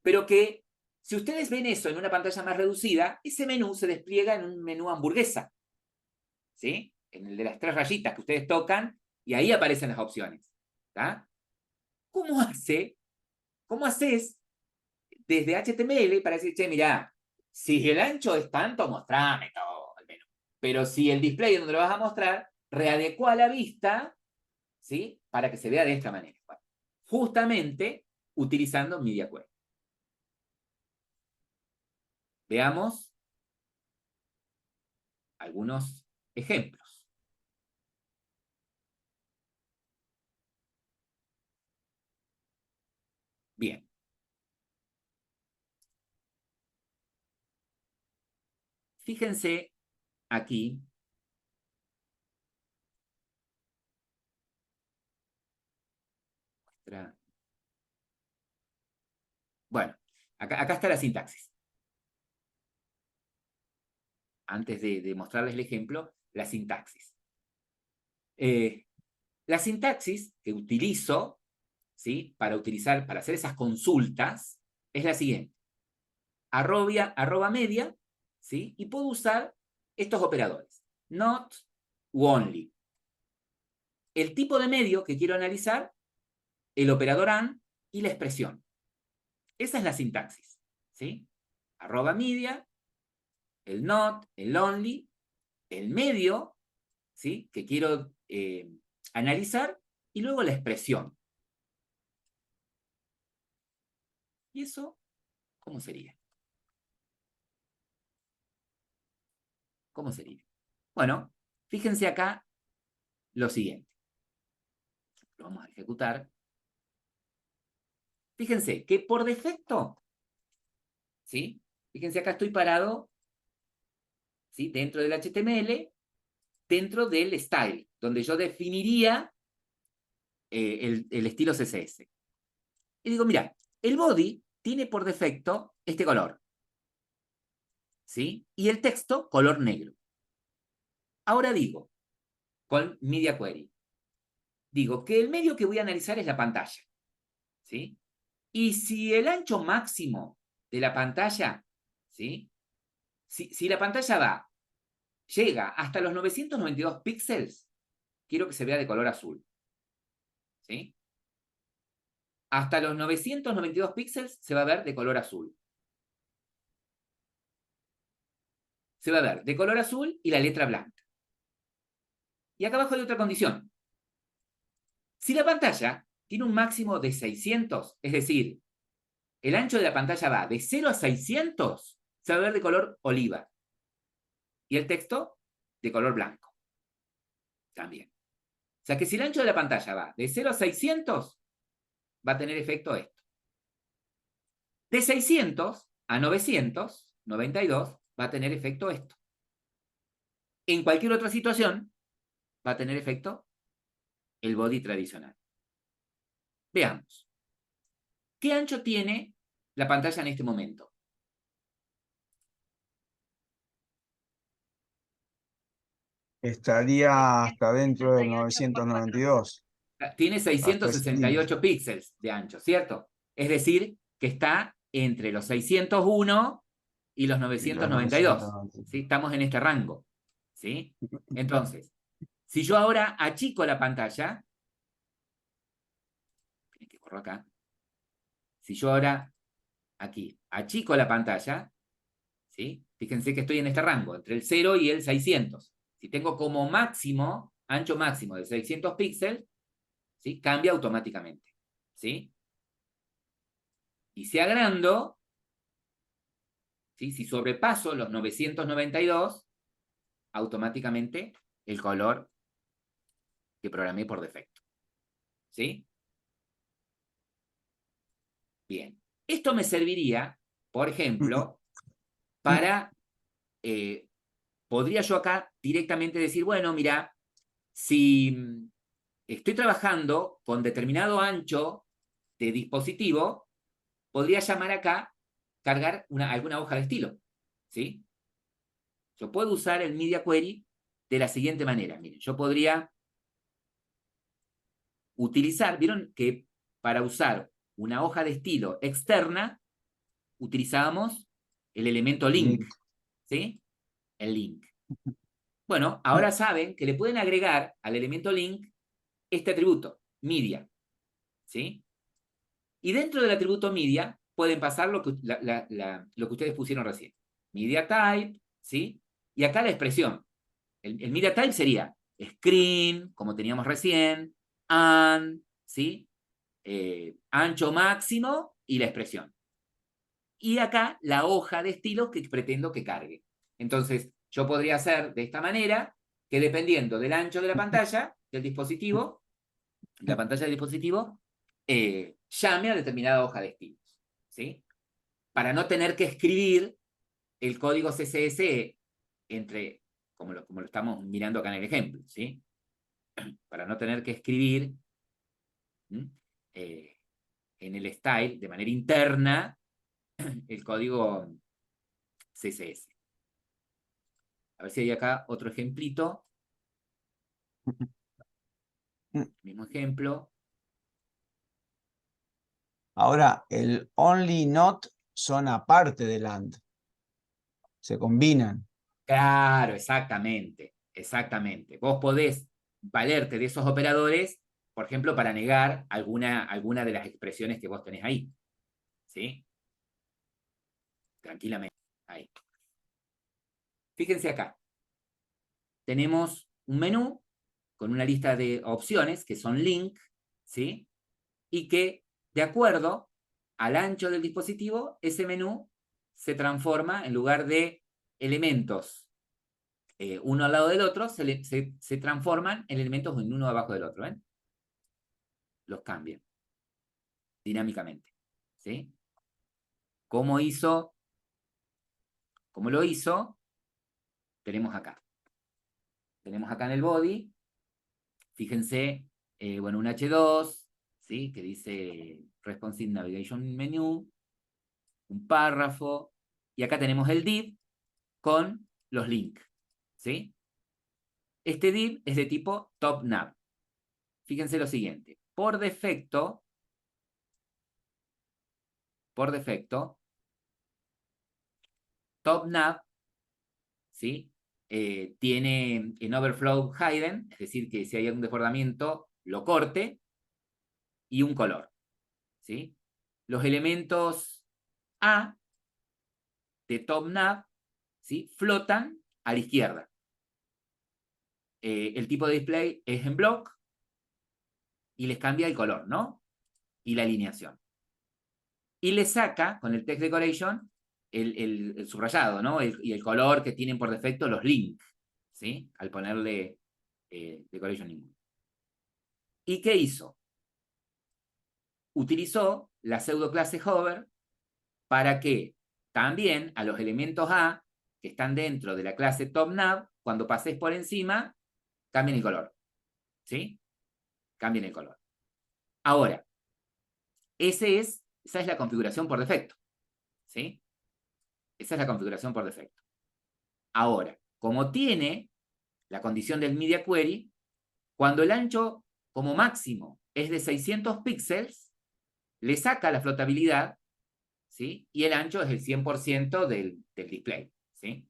Pero que, si ustedes ven eso en una pantalla más reducida, ese menú se despliega en un menú hamburguesa, ¿sí? En el de las 3 rayitas que ustedes tocan, y ahí aparecen las opciones. ¿Tá? ¿Cómo haces desde HTML para decir, che, mirá, si el ancho es tanto, mostrame todo al menú? Pero si el display donde lo vas a mostrar, readecua la vista, ¿sí? Para que se vea de esta manera. Bueno, justamente utilizando Media Query. Veamos algunos ejemplos. Bien. Fíjense aquí. Bueno, acá está la sintaxis. Antes de mostrarles el ejemplo, la sintaxis. La sintaxis que utilizo, ¿sí? Para hacer esas consultas es la siguiente. Arroba media, ¿sí? Y puedo usar estos operadores. Not, u only. El tipo de medio que quiero analizar, el operador AND y la expresión. Esa es la sintaxis, ¿sí? Arroba media, el not, el only, el medio, ¿sí? Que quiero analizar, y luego la expresión. ¿Y eso cómo sería? ¿Cómo sería? Bueno, fíjense acá lo siguiente. Lo vamos a ejecutar. Fíjense que por defecto, ¿sí? Fíjense acá estoy parado, ¿sí? Dentro del HTML, dentro del style, donde yo definiría el estilo CSS. Y digo, mira, el body tiene por defecto este color, ¿sí? Y el texto, color negro. Ahora digo, con Media Query, digo que el medio que voy a analizar es la pantalla, ¿sí? Y si el ancho máximo de la pantalla, ¿sí? Si la pantalla llega hasta los 992 píxeles, quiero que se vea de color azul, ¿sí? Hasta los 992 píxeles se va a ver de color azul. Se va a ver de color azul y la letra blanca. Y acá abajo hay otra condición. Si la pantalla tiene un máximo de 600, es decir, el ancho de la pantalla va de 0 a 600, se va a ver de color oliva. Y el texto de color blanco. También. O sea que si el ancho de la pantalla va de 0 a 600, va a tener efecto esto. De 600 a 992 va a tener efecto esto. En cualquier otra situación, va a tener efecto el body tradicional. Veamos. ¿Qué ancho tiene la pantalla en este momento? Estaría hasta dentro del 992. Tiene Hasta ese límite. 668 píxeles de ancho, ¿cierto? Es decir, que está entre los 601 y los 992. ¿Sí? Estamos en este rango, ¿sí? Entonces, si yo ahora achico la pantalla, que corro acá. Si yo ahora, aquí, achico la pantalla, ¿sí? Fíjense que estoy en este rango, entre el 0 y el 600. Si tengo como máximo, ancho máximo de 600 píxeles, ¿sí? Cambia automáticamente, ¿sí? Y si agrando, ¿sí? Si sobrepaso los 992, automáticamente el color que programé por defecto, ¿sí? Bien. Esto me serviría, por ejemplo, para... podría yo acá directamente decir, bueno, mira, si estoy trabajando con determinado ancho de dispositivo, podría llamar acá, cargar alguna hoja de estilo, ¿sí? Yo puedo usar el Media Query de la siguiente manera. Miren, yo podría utilizar, vieron que para usar una hoja de estilo externa, utilizábamos el elemento link, ¿sí? El link. Bueno, ahora saben que le pueden agregar al elemento link este atributo, media, ¿sí? Y dentro del atributo media pueden pasar lo que ustedes pusieron recién. Media type, ¿sí? Y acá la expresión. El media type sería screen, como teníamos recién, and, ¿sí? Ancho máximo y la expresión. Y acá la hoja de estilos que pretendo que cargue. Entonces, yo podría hacer de esta manera que dependiendo del ancho de la pantalla del dispositivo, la pantalla del dispositivo, llame a determinada hoja de estilos, ¿sí? Para no tener que escribir el código CSS entre, como lo estamos mirando acá en el ejemplo, ¿sí? Para no tener que escribir en el style, de manera interna, el código CSS. A ver si hay acá otro ejemplito. Mismo ejemplo. Ahora, el only not son aparte del and. Se combinan. Claro, exactamente. Exactamente. Vos podés valerte de esos operadores, por ejemplo, para negar alguna de las expresiones que vos tenés ahí. ¿Sí? Tranquilamente. Ahí. Fíjense acá. Tenemos un menú con una lista de opciones que son link, ¿sí? Y que, de acuerdo al ancho del dispositivo, ese menú se transforma, en lugar de elementos uno al lado del otro, se transforman en elementos uno abajo del otro. ¿Ven? Los cambian dinámicamente. ¿Sí? ¿Cómo lo hizo? Tenemos acá. Tenemos acá en el body, fíjense, bueno, un H2, ¿sí? Que dice Responsive Navigation Menu, un párrafo, y acá tenemos el div con los links, ¿sí? Este div es de tipo top nav. Fíjense lo siguiente, por defecto, top nav, ¿sí? Tiene en overflow hidden, es decir, que si hay algún desbordamiento, lo corte, y un color, ¿sí? Los elementos A de top nav, ¿sí? Flotan a la izquierda. El tipo de display es en block y les cambia el color, ¿no? Y la alineación. Y le saca, con el text decoration, el subrayado, ¿no? Y el color que tienen por defecto los links, ¿sí? Al ponerle decoration ningún. ¿Y qué hizo? Utilizó la pseudoclase hover para que también a los elementos A que están dentro de la clase topNav, cuando pases por encima, cambien el color. ¿Sí? Cambien el color. Ahora, esa es la configuración por defecto. ¿Sí? Esa es la configuración por defecto. Ahora, como tiene la condición del Media Query, cuando el ancho como máximo es de 600 píxeles, le saca la flotabilidad, ¿sí? Y el ancho es el 100% del display. ¿Sí?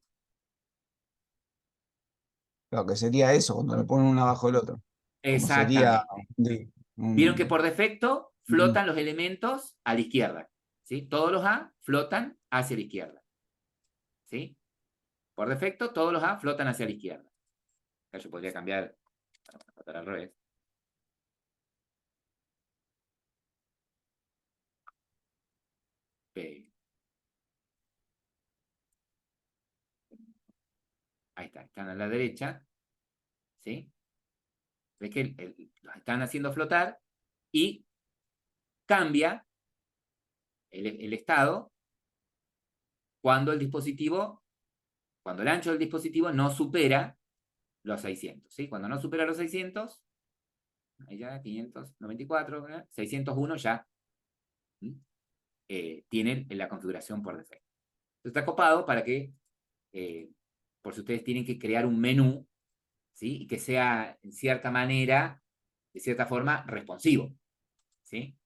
Lo que sería eso, cuando le ponen uno abajo del otro. Como sería Exactamente. Vieron que por defecto flotan los elementos a la izquierda. ¿Sí? Todos los A flotan hacia la izquierda. ¿Sí? Por defecto, todos los A flotan hacia la izquierda. Acá yo podría cambiar para al revés. Ahí está, están a la derecha. ¿Sí? Ves que los están haciendo flotar y cambia el estado cuando el ancho del dispositivo no supera los 600. ¿Sí? Cuando no supera los 600, ahí ya 594, 601 ya tienen la configuración por defecto. Esto está copado para que, por si ustedes tienen que crear un menú, ¿sí? Y que sea, en cierta manera, de cierta forma, responsivo, ¿sí?